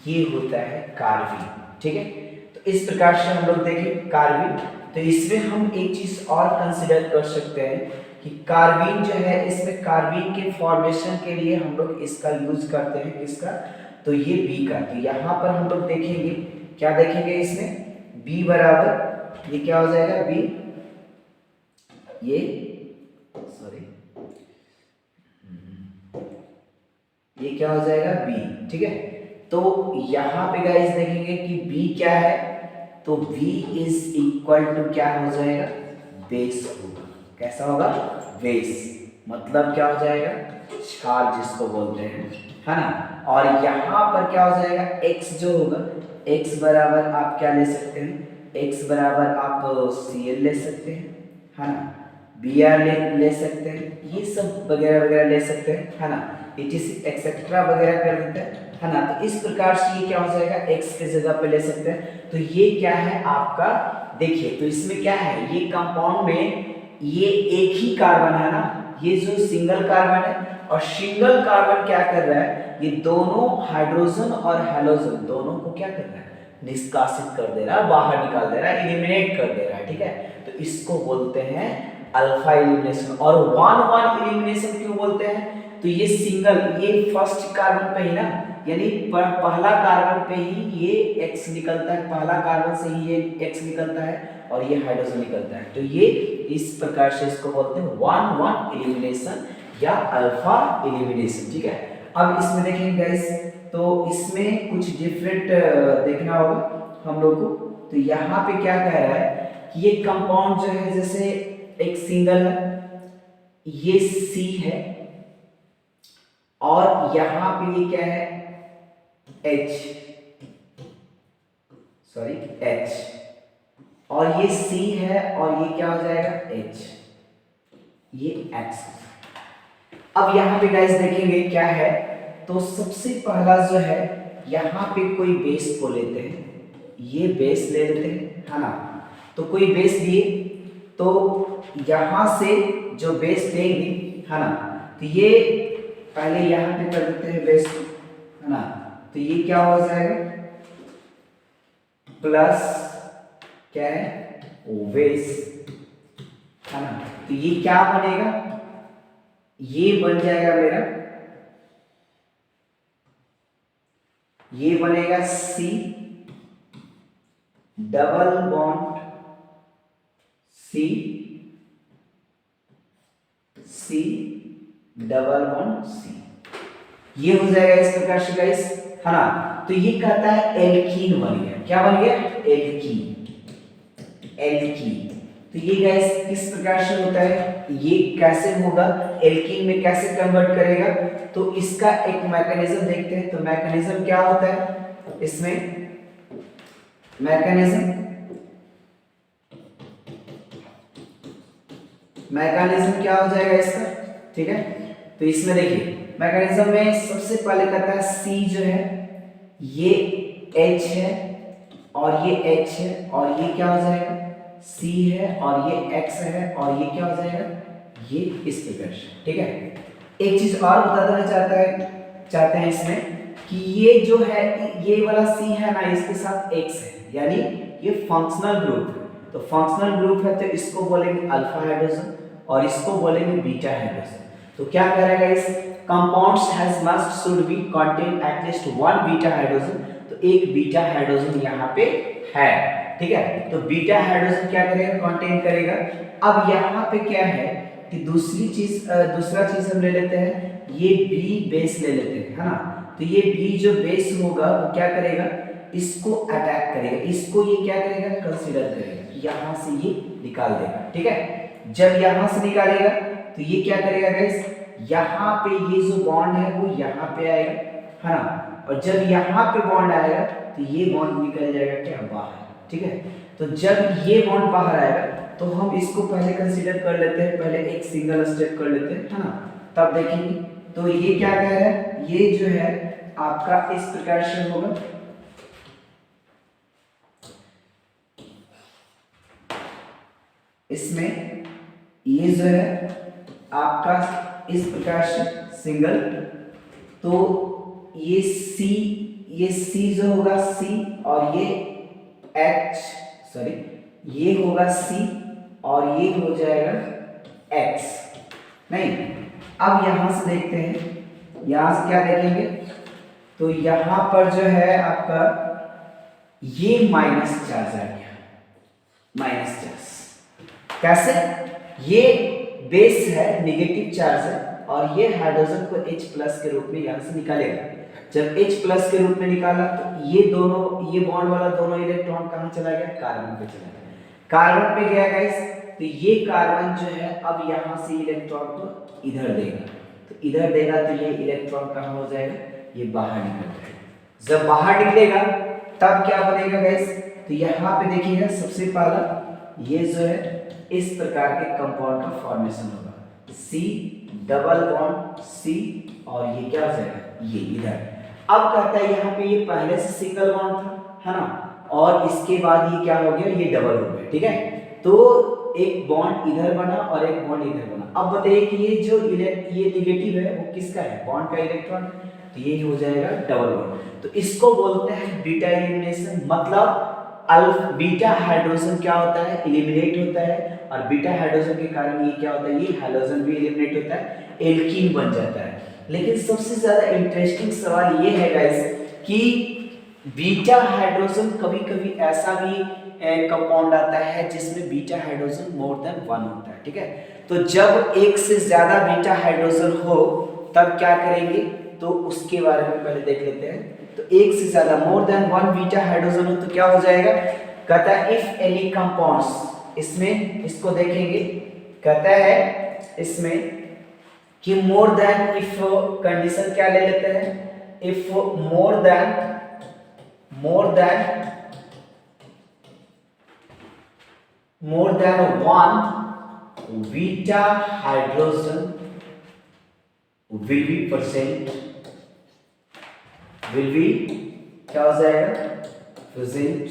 ये होता है कार्बन। ठीक है, तो इस प्रकार से हम लोग देखें कार्बन। तो इसमें हम एक चीज और कंसिडर कर सकते हैं कि कार्बन जो है, इसमें कार्बन के फॉर्मेशन के लिए हम लोग इसका यूज करते हैं, किसका, तो ये बी का। तो यहाँ पर हम लोग देखेंगे, क्या देखेंगे इसमें, बी बराबर, ये क्या हो जाएगा बी, ये सॉरी ये क्या हो जाएगा बी। ठीक है, तो यहाँ पे गाइस देखेंगे कि बी क्या है, तो बी इज इक्वल टू क्या हो जाएगा, बेस होगा। कैसा होगा, बेस, मतलब क्या हो जाएगा, क्षार जिसको बोलते हैं, है ना। और यहाँ पर क्या हो जाएगा, x जो होगा, x बराबर आप क्या ले सकते हैं, x बराबर आप Cl ले सकते हैं, है ना, Br ले सकते हैं, ये सब वगैरह वगैरह ले सकते हैं, है ना, etc एक्सेट्रा वगैरह कर देते हैं, है ना। तो इस प्रकार से ये क्या हो जाएगा, x के जगह पे ले सकते हैं। तो ये क्या है आपका, देखिए तो इसमें क्या है, ये कंपाउंड में ये एक ही कार्बन है ना, ये जो सिंगल कार्बन है, और सिंगल कार्बन क्या कर रहा है, ये दोनों हाइड्रोजन और हेलोजन दोनों को क्या कर रहा है, निष्कासित कर दे रहा है, बाहर निकाल दे रहा है, एलिमिनेट कर दे रहा है। ठीक है, तो इसको बोलते हैं अल्फा एलिमिनेशन। और वन वन एलिमिनेशन क्यों बोलते हैं, तो ये सिंगल, ये फर्स्ट कार्बन पे ही ना, यानी पहला कार्बन पे ही ये X निकलता है, पहला कार्बन से ही ये X निकलता है और ये हाइड्रोजन निकलता है। तो ये इस प्रकार से इसको बोलते हैं वन वन एलिमिनेशन या अल्फा एलिमिनेशन। ठीक है, अब इसमें देखेंगे गाइस, तो इसमें कुछ डिफरेंट देखना होगा हम लोग को। तो यहाँ पे क्या कह रहा है कि ये कंपाउंड जो है, जैसे एक सिंगल है, ये C है, और यहाँ पे ये क्या है H, सॉरी H, और ये C है, और ये क्या हो जाएगा H, ये X। अब यहाँ पे गाइस देखेंगे क्या है, तो सबसे पहला जो है, यहाँ पे कोई बेस को लेते हैं, ये बेस ले लेते हैं, है ना। तो कोई बेस लिए, तो यहाँ से जो बेस लेंगे, है ना, तो ये पहले यहाँ पे कर देते हैं बेस, है ना। तो ये क्या हो जाएगा, प्लस क्या है, बेस, है ना। तो ये क्या बनेगा, ये बन जाएगा मेरा, ये बनेगा C double bond C, C double bond C, ये हो जाएगा इस प्रकार से गाइस, है ना। तो ये कहता है एल्कीन बन गया, क्या बन गया, एल्कीन, एल्कीन। तो ये गाइस किस प्रकार से होता है, ये कैसे होगा, एल्कीन में कैसे कन्वर्ट करेगा, तो इसका एक मैकेनिज्म देखते हैं। तो मैकेनिज्म क्या होता है इसमें, मैकेनिज्म क्या हो जाएगा इसका। ठीक है, तो इसमें देखिए मैकेनिज्म में सबसे पहले कहता है C जो है, ये H है, और ये H है, और ये क्या हो जाएगा, C है, और ये X है, और ये क्या हो जाएगा, ये इस प्रकार से। ठीक है, एक चीज और बता देना चाहते हैं इसमें कि ये जो है, ये वाला C है ना, इसके साथ X है, यानी ये फंक्शनल ग्रुप है। तो फंक्शनल ग्रुप है, तो इसको बोलेंगे अल्फा हाइड्रोजन, और इसको बोलेंगे बीटा हाइड्रोजन। तो क्या करेगा, इस compounds has must should be contain at least one beta hydrogen. तो एक बीटा हाइड्रोजन यहाँ पे है। ठीक है, तो बीटा हाइड्रोजन क्या करेगा, कंटेन करेगा। अब यहाँ पे क्या है, कि दूसरा चीज हम ले लेते हैं, ये बी बेस ले लेते हैं, है ना। तो ये बी जो बेस होगा वो क्या करेगा, इसको अटैक करेगा, इसको ये क्या करेगा, कंसीडर करेगा, यहां से ये निकाल देगा, ठीक है। जब यहां से निकालेगा तो ये क्या करेगा गाइस, यहाँ पे ये जो बॉन्ड है वो यहाँ पे आएगा, है ना। और जब यहाँ पे बॉन्ड आएगा तो ये बॉन्ड निकल जाएगा क्या, बाहर, ठीक है। तो जब ये बॉन्ड बाहर आएगा तो हम इसको पहले कंसीडर कर लेते हैं, पहले एक सिंगल स्टेप कर लेते हैं, है ना, तब देखेंगे। तो ये क्या कह रहा है, ये जो है आपका इस प्रकार से होगा, इसमें ये जो है आपका इस प्रकार से सिंगल, तो ये सी जो होगा सी, और ये एच सॉरी ये होगा सी, और ये हो जाएगा एक्स। नहीं, अब यहां से देखते हैं, यहां से क्या देखेंगे, तो यहां पर जो है आपका ये माइनस चार्ज आ गया, माइनस चार्ज कैसे, ये बेस है, नेगेटिव चार्ज है, और ये हाइड्रोजन को H प्लस के रूप में यहां से निकालेगा। जब H प्लस के रूप में निकाला तो ये दोनों, ये बॉन्ड वाला दोनों इलेक्ट्रॉन कहां चला गया, कार्बन पे चला गया, कार्बन पे गया गाइस। तो ये कार्बन जो है अब यहां से इलेक्ट्रॉन को इधर देगा, तो इधर देगा तो ये इलेक्ट्रॉन कहां हो जाएगा, ये बाहर निकल जाएगा। जब बाहर निकलेगा तब क्या बनेगा गाइस, तो यहाँ पे देखिएगा सबसे पहला ये जो है इस प्रकार के कंपाउंड का फॉर्मेशन होगा, C डबल बॉन्ड C, और ये क्या हो जाएगा, ये इधर। अब कहता है यहाँ पे ये पहले से सिंगल बॉन्ड था, है ना, और इसके बाद ये क्या हो गया, ये डबल हो गया, ठीक है। तो एक बॉन्ड इधर बना और एक बॉन्ड इधर बना। अब बताइए कि ये जो ये नेगेटिव है वो किसका है, बॉन्ड का इलेक्ट्रॉन, तो ये हो जाएगा डबल बॉन्ड। तो इसको बोलते हैं बीटा एलिमिनेशन, मतलब बीटा हाइड्रोजन क्या होता है, एलिमिनेट होता है, और बीटा हाइड्रोजन के कारण ये क्या होता है, ये हाइड्रोजन भी एलिमिनेट होता है, एल्कीन बन जाता है। लेकिन सबसे ज्यादा इंटरेस्टिंग सवाल ये है गाइस कि बीटा हाइड्रोजन कभी-कभी ऐसा भी कंपाउंड आता है जिसमें बीटा हाइड्रोजन मोर देन 1 होता है, ठीक है। तो जब एक से ज्यादा बीटा हाइड्रोजन हो तब क्या करेंगे, तो उसके बारे में पहले देख लेते हैं। तो एक से ज्यादा मोर देन 1 बीटा हाइड्रोजन हो तो क्या हो जाएगा, कहता है इफ एनी कंपाउंड्स, इसमें इसको देखेंगे, कहता है इसमें कि मोर देन, इफ कंडीशन क्या ले लेते हैं, if more than one beta hydrogen will be present, क्या हो जाएगा, प्रेजेंट।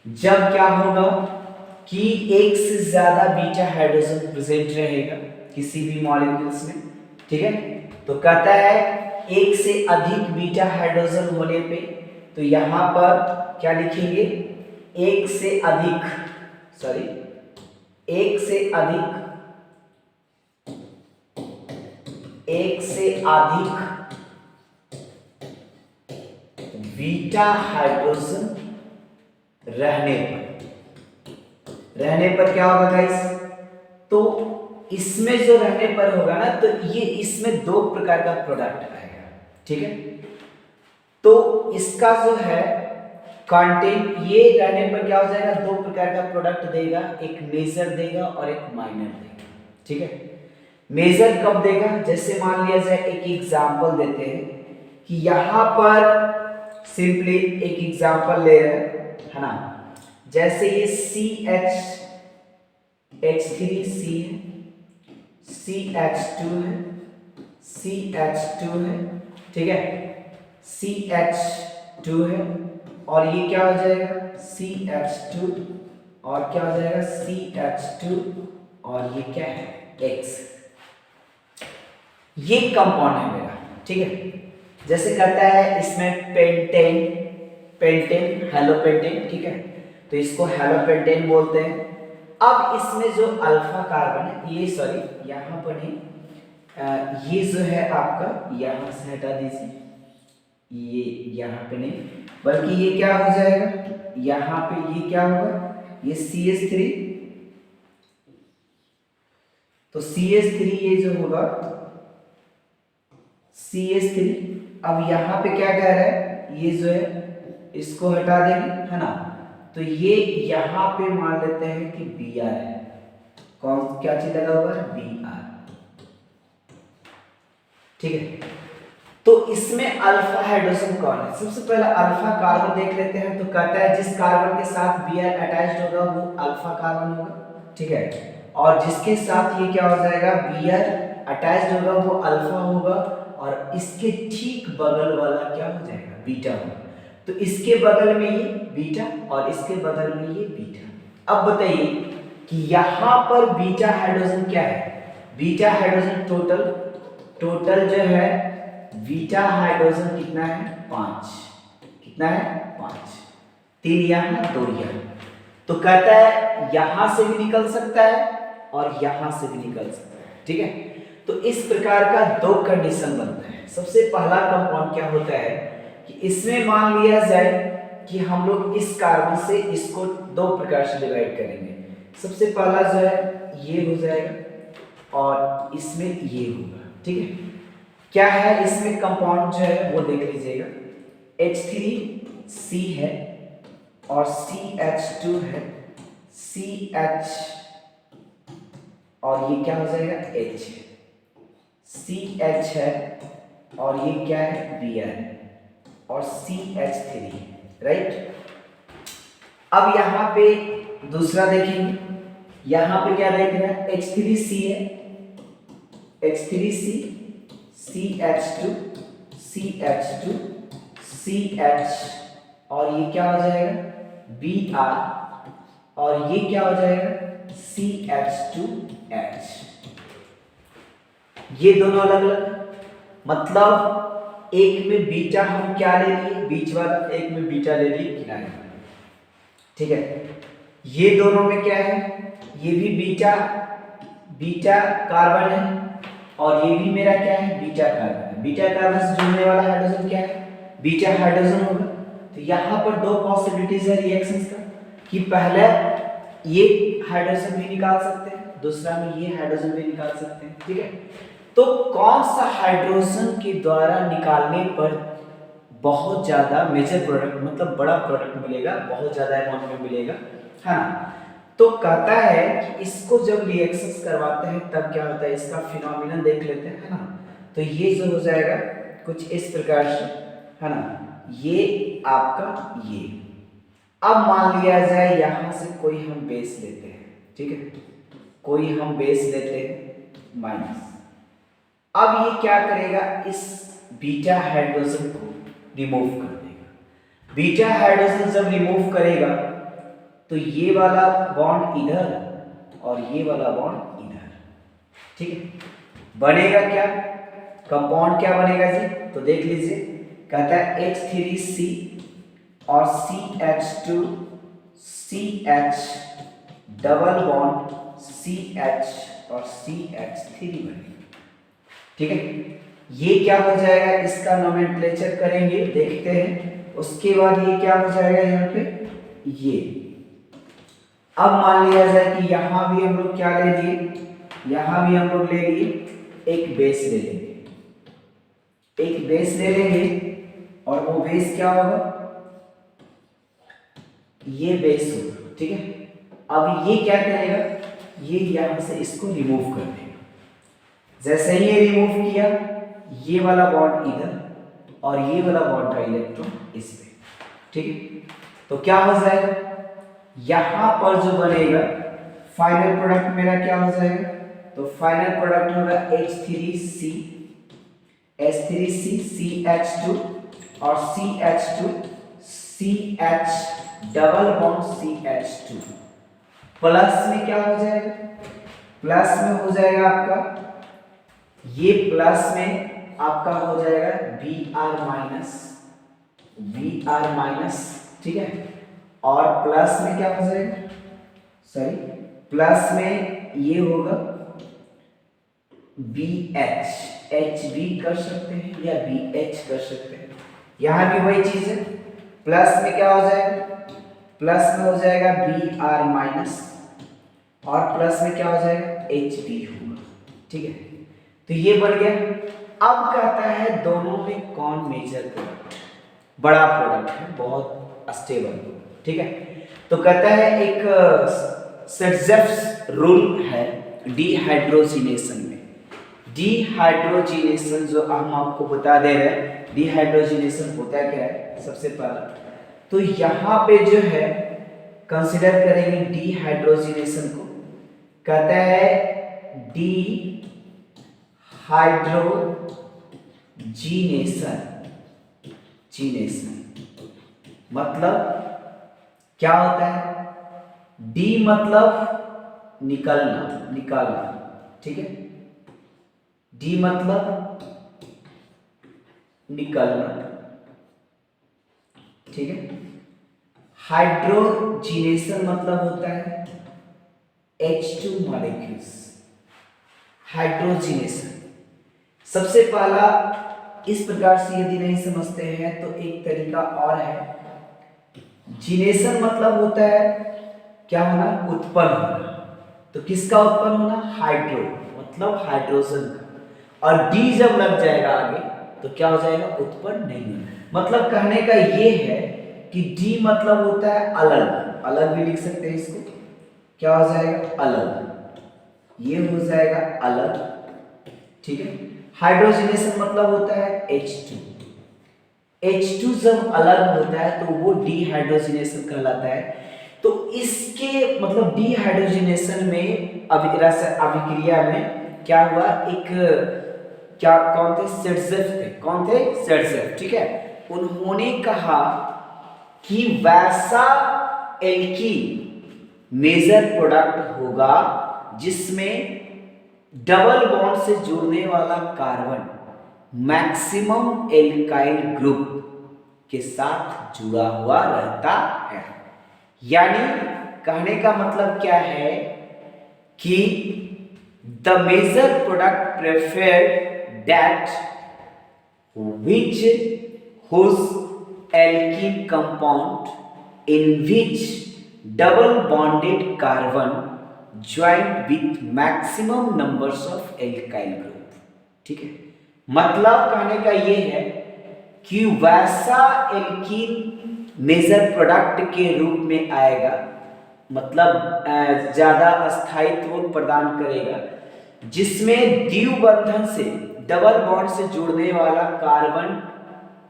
जब क्या होगा कि एक से ज्यादा बीटा हाइड्रोजन प्रेजेंट रहेगा किसी भी मॉलिक्यूल्स में, ठीक है। तो कहता है एक से अधिक बीटा हाइड्रोजन होने पे, तो यहां पर क्या लिखेंगे, एक से अधिक बीटा हाइड्रोजन रहने पर क्या होगा गाइस, तो इसमें जो रहने पर होगा ना, तो ये इसमें दो प्रकार का प्रोडक्ट आएगा, ठीक है। तो इसका जो है कंटेंट, ये रहने पर क्या हो जाएगा, दो प्रकार का प्रोडक्ट देगा, एक मेजर देगा और एक माइनर देगा, ठीक है। मेजर कब देगा, जैसे मान लिया जाए, एक एग्जांपल देते हैं कि यहां पर सिंपली एक एग्जांपल ले रहे हैं, है ना, जैसे ये CH3C है, CH2 है, CH2 है, ठीक है, CH2 है, और ये क्या हो जाएगा, CH2, और क्या हो जाएगा, CH2, और ये क्या है, X। ये कंपाउंड है मेरा, ठीक है। जैसे कहता है इसमें पेंटेन हेलोपेंटेन, ठीक है, तो इसको हेलोपेंटेन बोलते हैं। अब इसमें जो अल्फा कार्बन है, ये सॉरी यहाँ पर नहीं, ये जो है आपका यहाँ से हटा दीजिए, ये यहाँ पे नहीं, बल्कि ये क्या हो जाएगा, यहाँ पे ये क्या होगा, ये CH3 तो CH3 ये जो होगा CH3, अब यहाँ पे क्या कह रहा है, ये जो है इसको हटा देंगे, है ना, तो ये यहाँ पे मान लेते हैं कि Br है। कौन क्या चीज लगा हुआ है, Br, ठीक है। तो इसमें अल्फा हाइड्रोजन कौन है, सबसे पहले अल्फा कार्बन देख लेते हैं। तो कहता है जिस कार्बन के साथ Br अटैच्ड होगा वो अल्फा कार्बन होगा, ठीक है, और जिसके साथ ये क्या हो जाएगा, Br अटैच्ड होगा वो अल्फा होगा, और इसके ठीक बगल वाला क्या हो जाएगा, बीटा होगा। तो इसके बगल में ये बीटा और इसके बगल में ये बीटा। अब बताइए कि यहां पर बीटा हाइड्रोजन क्या है, बीटा हाइड्रोजन टोटल जो है बीटा हाइड्रोजन कितना है, 5, कितना है, 5, 3 यहाँ 2 यहाँ। तो कहता है यहां से भी निकल सकता है और यहां से भी निकल सकता है, ठीक है। तो इस प्रकार का 2 कंडीशन बनता है। सबसे पहला कंपाउंड क्या होता है कि इसमें मान लिया जाए कि हम लोग इस कार्बन से इसको 2 प्रकार से डिवाइड करेंगे। सबसे पहला जो है ये हो जाएगा और इसमें ये होगा, ठीक है। क्या है इसमें कंपाउंड जो है वो देख लीजिएगा, H3C है और CH2 है, CH और ये क्या हो जाएगा, H है, CH है और ये क्या है, Br और CH3 है, राइट। अब यहाँ पे दूसरा देखेंगे, यहाँ पे क्या देख रहे हैं, H3C है, H3C, CH2, CH2, CH और ये क्या हो जाएगा, Br और ये क्या हो जाएगा, CH2H। ये दोनों अलग अलग, मतलब एक में बीटा हम क्या ले लिए, बीच वाला, एक में बीटा ले लिए किनारे वाला, ठीक है। ये दोनों में क्या है, ये भी बीटा कार्बन है और ये भी मेरा क्या है, बीटा कार्बन है। बीटा कार्बन से जुड़ने वाला हाइड्रोजन क्या है, बीटा हाइड्रोजन होगा। तो यहाँ पर 2 पॉसिबिलिटीज है रिएक्शंस का, कि पहले ये हाइड्रोजन भी निकाल सकते हैं, दूसरा में ये हाइड्रोजन भी निकाल सकते हैं, ठीक है। तो कौन सा हाइड्रोजन के द्वारा निकालने पर बहुत ज्यादा मेजर प्रोडक्ट, मतलब बड़ा प्रोडक्ट मिलेगा, बहुत ज्यादा अमाउंट में मिलेगा, है ना। तो कहता है कि इसको जब रिएक्शंस करवाते हैं तब क्या होता है, इसका फिनोमिनन देख लेते हैं, है ना। तो ये जो हो जाएगा कुछ इस प्रकार से, है ना, ये आपका ये। अब मान लिया जाए यहां से कोई हम बेस लेते हैं, ठीक है, कोई हम बेस लेते हैं माइनस। अब ये क्या करेगा, इस बीटा हाइड्रोजन को रिमूव कर देगा। बीटा हाइड्रोजन जब रिमूव करेगा तो ये वाला बॉन्ड इधर और ये वाला बॉन्ड इधर, ठीक है। बनेगा क्या, कंपाउंड क्या बनेगा जी, तो देख लीजिए, कहता है H3C और CH2 CH double bond CH और CH3 बनेगा, ठीक है। ये क्या हो जाएगा, इसका नोमेनक्लेचर करेंगे, देखते हैं। उसके बाद ये क्या हो जाएगा, यहाँ पे ये। अब मान लिया जाए कि यहां भी हम लोग क्या ले लिए, यहां भी हम लोग ले लिए एक बेस ले लेंगे, एक बेस ले लेंगे और वो बेस क्या होगा, ये बेस होगा, ठीक है। अब ये क्या करेगा, ये यहां से इसको रिमूव कर देगा। जैसे ही ये रिमूव किया, ये वाला बॉन्ड इधर और ये वाला बॉन्ड का इलेक्ट्रॉन इस पे, ठीक है। तो क्या हो जाएगा, यहां पर जो बनेगा फाइनल प्रोडक्ट मेरा क्या हो जाएगा, तो फाइनल प्रोडक्ट होगा H3C CH2 और CH2 CH double bond CH2 plus में क्या हो जाएगा, प्लस में हो जाएगा आपका ये, प्लस में आपका हो जाएगा Br माइनस, ठीक है। और प्लस में क्या हो जाएगा, सॉरी, प्लस में ये होगा BH, H भी कर सकते हैं या BH कर सकते हैं, यहां भी वही चीज है। प्लस में क्या हो जाएगा, प्लस में हो जाएगा Br माइनस और प्लस में क्या हो जाएगा HB होगा, ठीक है, तो ये बढ़ गया। अब कहता है दोनों में कौन मेजर प्रोडक्ट, बड़ा प्रोडक्ट है, बहुत स्टेबल, ठीक है। तो कहता है एक सर्जेफ्स रूल है डिहाइड्रोजिनेशन में। डिहाइड्रोजिनेशन जो हम आपको बता दे रहे हैं, डिहाइड्रोजिनेशन होता क्या है सबसे पहला, तो यहाँ पे जो है कंसिडर करेंगे डिहाइड्रोजिनेशन को। कहता है डिहाइड्रोजिनेशन, मतलब क्या होता है, डी मतलब निकालना, ठीक है, डी मतलब निकालना, ठीक है। हाइड्रोजिनेशन मतलब होता है H2 मॉलिक्यूल्स, हाइड्रोजिनेशन। सबसे पहला इस प्रकार से यदि नहीं समझते हैं तो एक तरीका और है, जिनेशन मतलब होता है क्या होना, उत्पन्न होना। तो किसका उत्पन्न होना, हाइड्रो मतलब हाइड्रोजन का, और डी जब लग जाएगा आगे तो क्या हो जाएगा, उत्पन्न नहीं होना। मतलब कहने का ये है कि डी मतलब होता है अलग, अलग भी लिख सकते हैं इसको, क्या हो जाएगा अलग, ये हो जाएगा अलग, ठीक है। हाइड्रोजिनेशन मतलब होता है H2, H2 जब अलग होता है तो वो डिहाइड्रोजिनेशन कहलाता है। तो इसके मतलब डिहाइड्रोजिनेशन में अभिक्रिया में क्या हुआ, एक क्या कौन थे, सेट्जेफ थे, कौन थे, सेट्जेफ, ठीक है। उन्होंने कहा कि वैसा एल्कीन मेजर प्रोडक्ट होगा जिसमें डबल बॉन्ड से जुड़ने वाला कार्बन मैक्सिमम एल्काइल ग्रुप के साथ जुड़ा हुआ रहता है। यानी कहने का मतलब क्या है कि the major product preferred that which whose alkene compound in which double bonded carbon joined with maximum numbers of alkyl group, ठीक है। मतलब कहने का ये है कि वैसा एल्कीन मेजर प्रोडक्ट के रूप में आएगा, मतलब ज्यादा स्थायित्व प्रदान करेगा, जिसमें द्विबंधन से डबल बॉन्ड से जुड़ने वाला कार्बन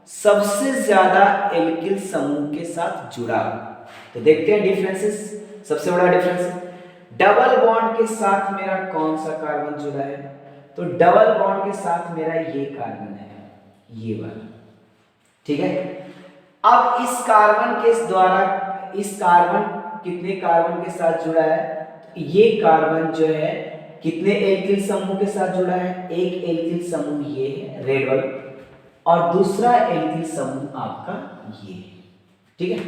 सबसे ज्यादा एल्किल समूह के साथ जुड़ा। तो देखते हैं डिफरेंसेस। सबसे बड़ा डिफरेंस, डबल बॉन्ड के साथ मेरा कौन सा कार्बन जुड़ा है, तो डबल बॉन्ड के साथ मेरा ये कार्बन है, ये वाला, ठीक है। अब इस कार्बन के द्वारा, इस कार्बन कितने कार्बन के साथ जुड़ा है, तो ये कार्बन जो है कितने एल्किल समूह के साथ जुड़ा है, एक एल्किल समूह ये है रेड वाला, और दूसरा एल्किल समूह आपका ये है, ठीक है।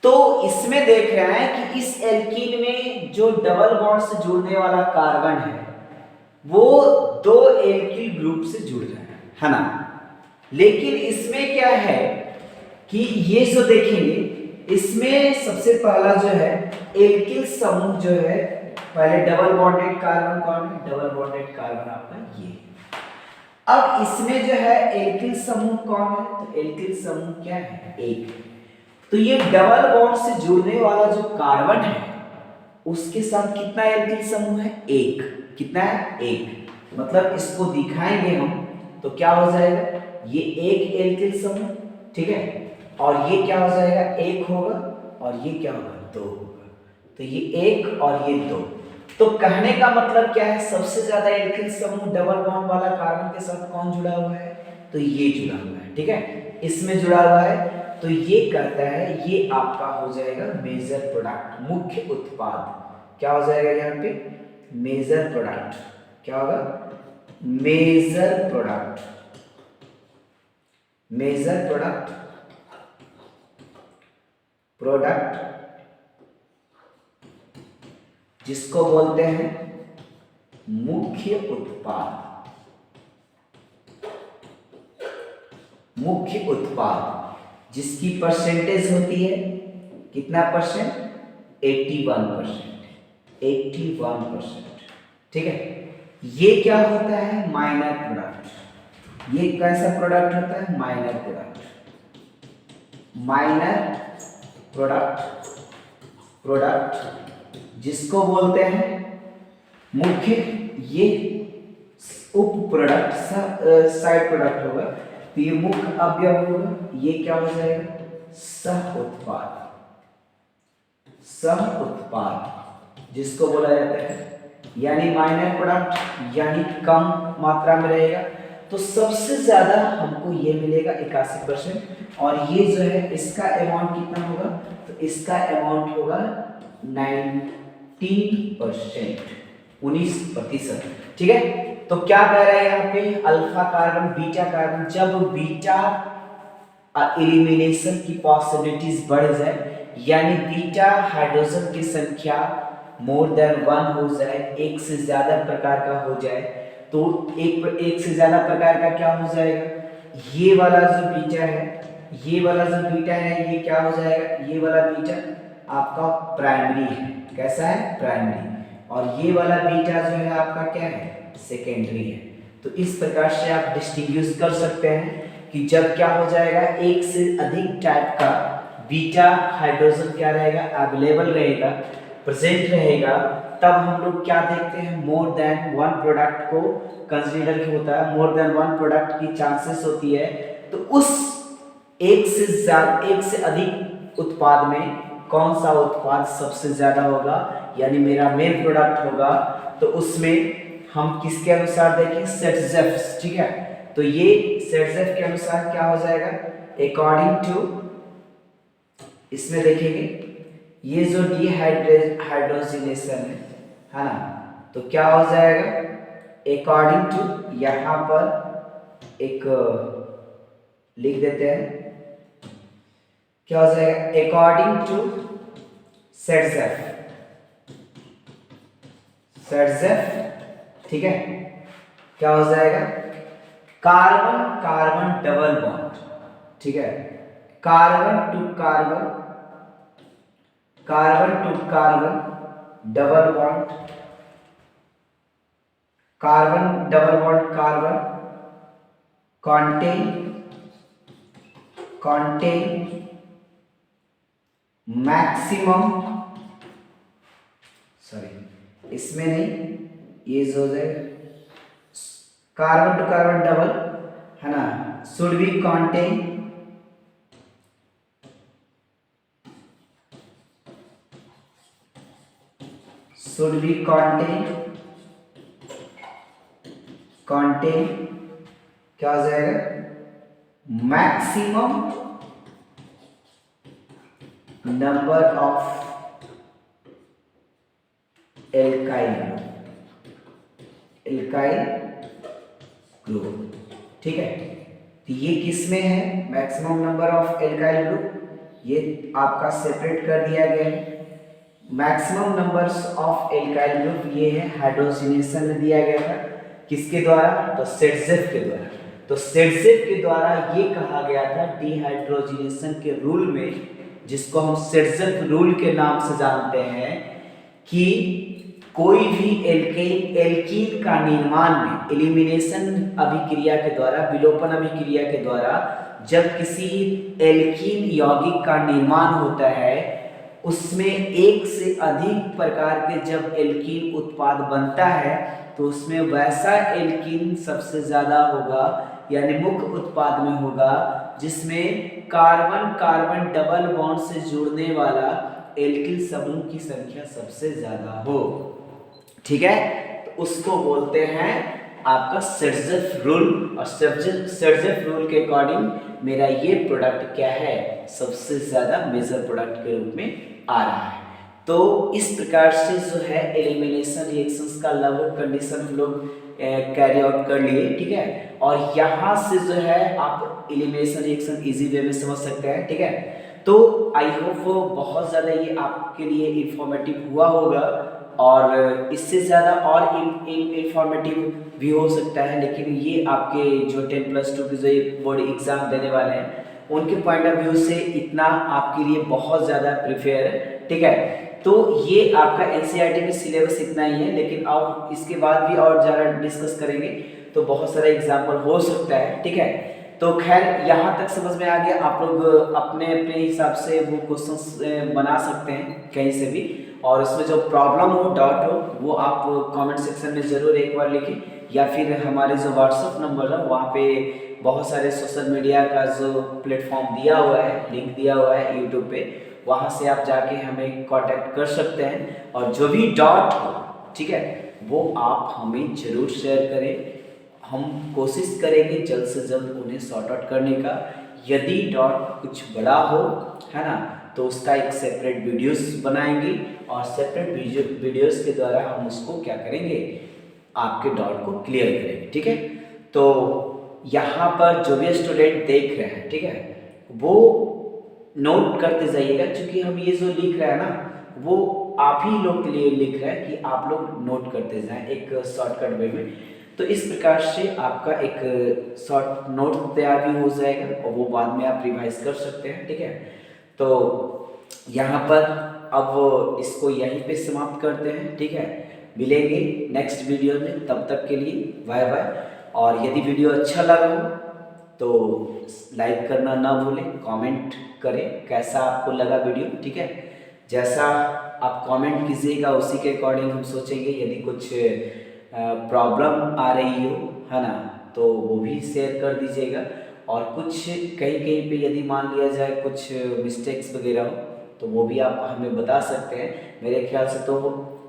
तो इसमें देख रहे हैं कि इस एल्कीन में जो डबल बॉन्ड से जुड़ने वाला कार्बन है वो दो एल्किल ग्रुप से जुड़ रहा है ना। लेकिन इसमें क्या है कि ये जो देखेंगे, इसमें सबसे पहला जो है एल्किल समूह जो है, पहले डबल बॉन्डेड कार्बन कौन है, डबल बॉन्डेड कार्बन आपका ये। अब इसमें जो है एल्किल समूह कौन है, तो एल्किल समूह क्या है, एक। तो ये डबल बॉन्ड से जुड़ने वाला जो कार्बन है उसके साथ कितना एल्किल समूह है, एक। कितना है, एक। मतलब इसको दिखाएंगे हम तो क्या हो जाएगा, ये एक एल्किल समूह, ठीक है, और ये क्या हो जाएगा, एक होगा, और ये क्या होगा, दो होगा। तो ये एक और ये दो। तो कहने का मतलब क्या है, सबसे ज्यादा एल्किल समूह डबल बॉन्ड वाला कार्बन के साथ कौन जुड़ा हुआ है, तो ये जुड़ा हुआ है, ठीक है, इसमें जुड़ा हुआ है। तो ये कहता है ये आपका हो जाएगा मेजर प्रोडक्ट, मुख्य उत्पाद। क्या हो जाएगा यहाँ पे, मेजर प्रोडक्ट, क्या होगा, major product, major product, product जिसको बोलते हैं मुख्य उत्पाद, मुख्य उत्पाद जिसकी परसेंटेज होती है कितना परसेंट, 81%, 81%, ठीक है। ये क्या होता है, माइनर प्रोडक्ट। ये कैसा प्रोडक्ट होता है, minor product. Minor product, product जिसको बोलते हैं मुख्य, ये उप प्रोडक्ट साइड प्रोडक्ट होगा, तो ये मुख्य अवयव होगा, ये क्या हो जाएगा, सह उत्पाद। सह उत्पाद जिसको बोला जाता है, यानी माइनर प्रोडक्ट यानी कम मात्रा में रहेगा, तो सबसे ज्यादा हमको ये मिलेगा 81%, और ये जो है इसका अमाउंट कितना होगा, तो इसका अमाउंट होगा 19%, 19%। ठीक है, तो क्या कह रहा है यहाँ पे, अल्फा कार्बन बीटा कार्बन, जब बीटा एलिमिनेशन की पॉसिबिलिटीज बढ़ जाए, यानी बीटा हाइड्रोजन की संख्या मोर देन 1 हो जाए, एक से ज्यादा प्रकार का हो जाए, तो एक से ज्यादा प्रकार का क्या हो जाएगा, ये वाला जो बीटा है, ये वाला जो बीटा है, ये क्या हो जाएगा, ये वाला बीटा आपका प्राइमरी है। कैसा है, प्राइमरी। और ये वाला बीटा जो है आपका क्या है, सेकेंडरी है। तो इस प्रकार से आप डिस्टिंग्विश कर सकते हैं कि जब क्या हो जाएगा, एक से अधिक टाइप का बीटा हाइड्रोजन क्या रहेगा, अवेलेबल रहेगा, प्रेजेंट रहेगा, तब हम लोग क्या देखते हैं, मोर देन 1 प्रोडक्ट को कंसीडर होता है, मोर देन 1 प्रोडक्ट की चांसेस होती है। तो उस एक से अधिक उत्पाद में कौन सा उत्पाद सबसे ज्यादा होगा, यानी मेरा मेन प्रोडक्ट होगा, तो उसमें हम किसके अनुसार देखें, सेट्जेफ। ठीक है, तो ये सेट्जेफ के अनुसार क्या हो जाएगा, अकॉर्डिंग टू, इसमें देखेंगे ये जो डीहाइड्रोजिनेशन है ना, तो क्या हो जाएगा, अकॉर्डिंग टू, यहां पर एक लिख देते हैं, क्या हो जाएगा, अकॉर्डिंग टू सेट्जेफ। ठीक है, क्या हो जाएगा, कार्बन कार्बन डबल बॉन्ड। ठीक है, carbon to carbon, carbon to carbon double bond, carbon double bond carbon contain maximum, sorry इसमें नहीं, ये जो है कार्बन टू कार्बन डबल है ना, शुड बी contain क्या हो जाएगा, maximum number of alkyl group. ठीक है, तो ये किस में है, maximum number of alkyl group, ये आपका सेपरेट कर दिया गया है। Maximum numbers of alkyl group ये है, हाइड्रोजिनेशन में दिया गया था, किसके द्वारा, तो सेट्जेफ के द्वारा। तो सेट्जेफ के द्वारा ये कहा गया था डिहाइड्रोजिनेशन के रूल में, जिसको हम सेट्जेफ रूल के नाम से जानते हैं, कि कोई भी एल्कीन का निर्माण में एलिमिनेशन अभिक्रिया के द्वारा, विलोपन अभिक्रिया के द्वारा, जब किसी एल्कीन यौगिक का निर्माण होता है, उसमें एक से अधिक प्रकार के जब एल्कीन उत्पाद बनता है, तो उसमें वैसा एल्कीन सबसे ज्यादा होगा, यानी मुख्य उत्पाद में होगा, जिसमें कार्बन कार्बन डबल बॉन्ड से जुड़ने वाला एल्किल समूह की संख्या सबसे ज्यादा हो। ठीक है, तो उसको बोलते हैं आपका सेट्जेफ रूल, और सेट्जेफ रूल के अकॉर्डिंग मेरा ये प्रोडक्ट क्या है, सबसे ज्यादा मेजर प्रोडक्ट के रूप में आ रहा है। तो इस प्रकार से जो है एलिमिनेशन रिएक्शंस का लगभग कंडीशन हम लोग कैरी आउट कर लिए। ठीक है, और यहाँ से जो है आप एलिमिनेशन रिएक्शन इजी वे में समझ सकते हैं। ठीक है, तो आई होप वो बहुत ज़्यादा ये आपके लिए इंफॉर्मेटिव हुआ होगा, और इससे ज़्यादा और इंफॉर्मेटिव भी हो सकता है, लेकिन ये आपके जो 10+2 के जो बोर्ड एग्ज़ाम देने वाले हैं, उनके पॉइंट ऑफ व्यू से इतना आपके लिए बहुत ज़्यादा प्रिफेयर है। ठीक है, तो ये आपका एनसीईआरटी में सिलेबस इतना ही है, लेकिन अब इसके बाद भी और ज़्यादा डिस्कस करेंगे तो बहुत सारा एग्जाम्पल हो सकता है, ठीक है। तो खैर यहाँ तक समझ में आ गया, आप लोग अपने अपने हिसाब से वो क्वेश्चंस बना सकते हैं कहीं से भी, और उसमें जो प्रॉब्लम हो, डाउट हो, वो आप कमेंट सेक्शन में ज़रूर एक बार लिखें, या फिर हमारे जो व्हाट्सअप नंबर है वहाँ पे बहुत सारे सोशल मीडिया का जो प्लेटफॉर्म दिया हुआ है, लिंक दिया हुआ है यूट्यूब पे, वहाँ से आप जाके हमें कांटेक्ट कर सकते हैं। और जो भी डाउट हो, ठीक है, वो आप हमें ज़रूर शेयर करें, हम कोशिश करेंगे जल्द से जल्द उन्हें सॉर्ट आउट करने का। यदि डाउट कुछ बड़ा हो, है ना, तो उसका एक सेपरेट वीडियोस बनाएंगे, और सेपरेट वीडियोस के द्वारा हम उसको क्या करेंगे, आपके डाउट को क्लियर करेंगे, ठीक है। तो यहाँ पर जो भी स्टूडेंट देख रहे हैं, ठीक है, वो नोट करते जाइएगा, क्योंकि हम ये जो लिख रहे हैं ना, वो आप ही लोग के लिए लिख रहे हैं कि आप लोग नोट करते जाएं एक शॉर्टकट वे में। तो इस प्रकार से आपका एक शॉर्ट नोट तैयार भी हो जाएगा, और वो बाद में आप रिवाइज कर सकते हैं, ठीक है। तो यहाँ पर अब इसको यहीं पे समाप्त करते हैं, ठीक है। मिलेंगे नेक्स्ट वीडियो में, तब तक के लिए बाय बाय। और यदि वीडियो अच्छा लगा हो तो लाइक करना ना भूलें, कमेंट करें कैसा आपको लगा वीडियो, ठीक है। जैसा आप कमेंट कीजिएगा उसी के अकॉर्डिंग हम सोचेंगे, यदि कुछ प्रॉब्लम आ रही हो, है ना, तो वो भी शेयर कर दीजिएगा। और कुछ कहीं कहीं पे यदि मान लिया जाए कुछ मिस्टेक्स वगैरह हो, तो वो भी आप हमें बता सकते हैं। मेरे ख्याल से तो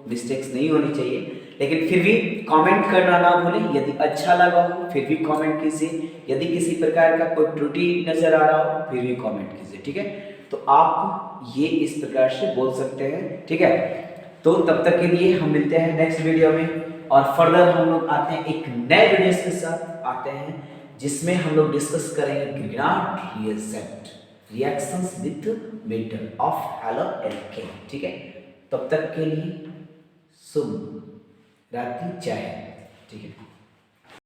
मिस्टेक्स नहीं होनी चाहिए, लेकिन फिर भी कमेंट करना ना भूलें। यदि अच्छा लगा हो फिर भी कमेंट कीजिए, यदि किसी प्रकार का कोई त्रुटि नज़र आ रहा हो फिर भी कमेंट कीजिए, ठीक है। तो आप ये इस प्रकार से बोल सकते हैं, ठीक है। तो तब तक के लिए हम मिलते हैं नेक्स्ट वीडियो में, और फर्दर हम लोग आते हैं एक नए वीडियोस के साथ आते हैं, जिसमें हम लोग डिस्कस करेंगे Grignard reactions with metal of haloalkane, ठीक है। तब तक के लिए शुभ रात्रि, जय हिंद, ठीक है।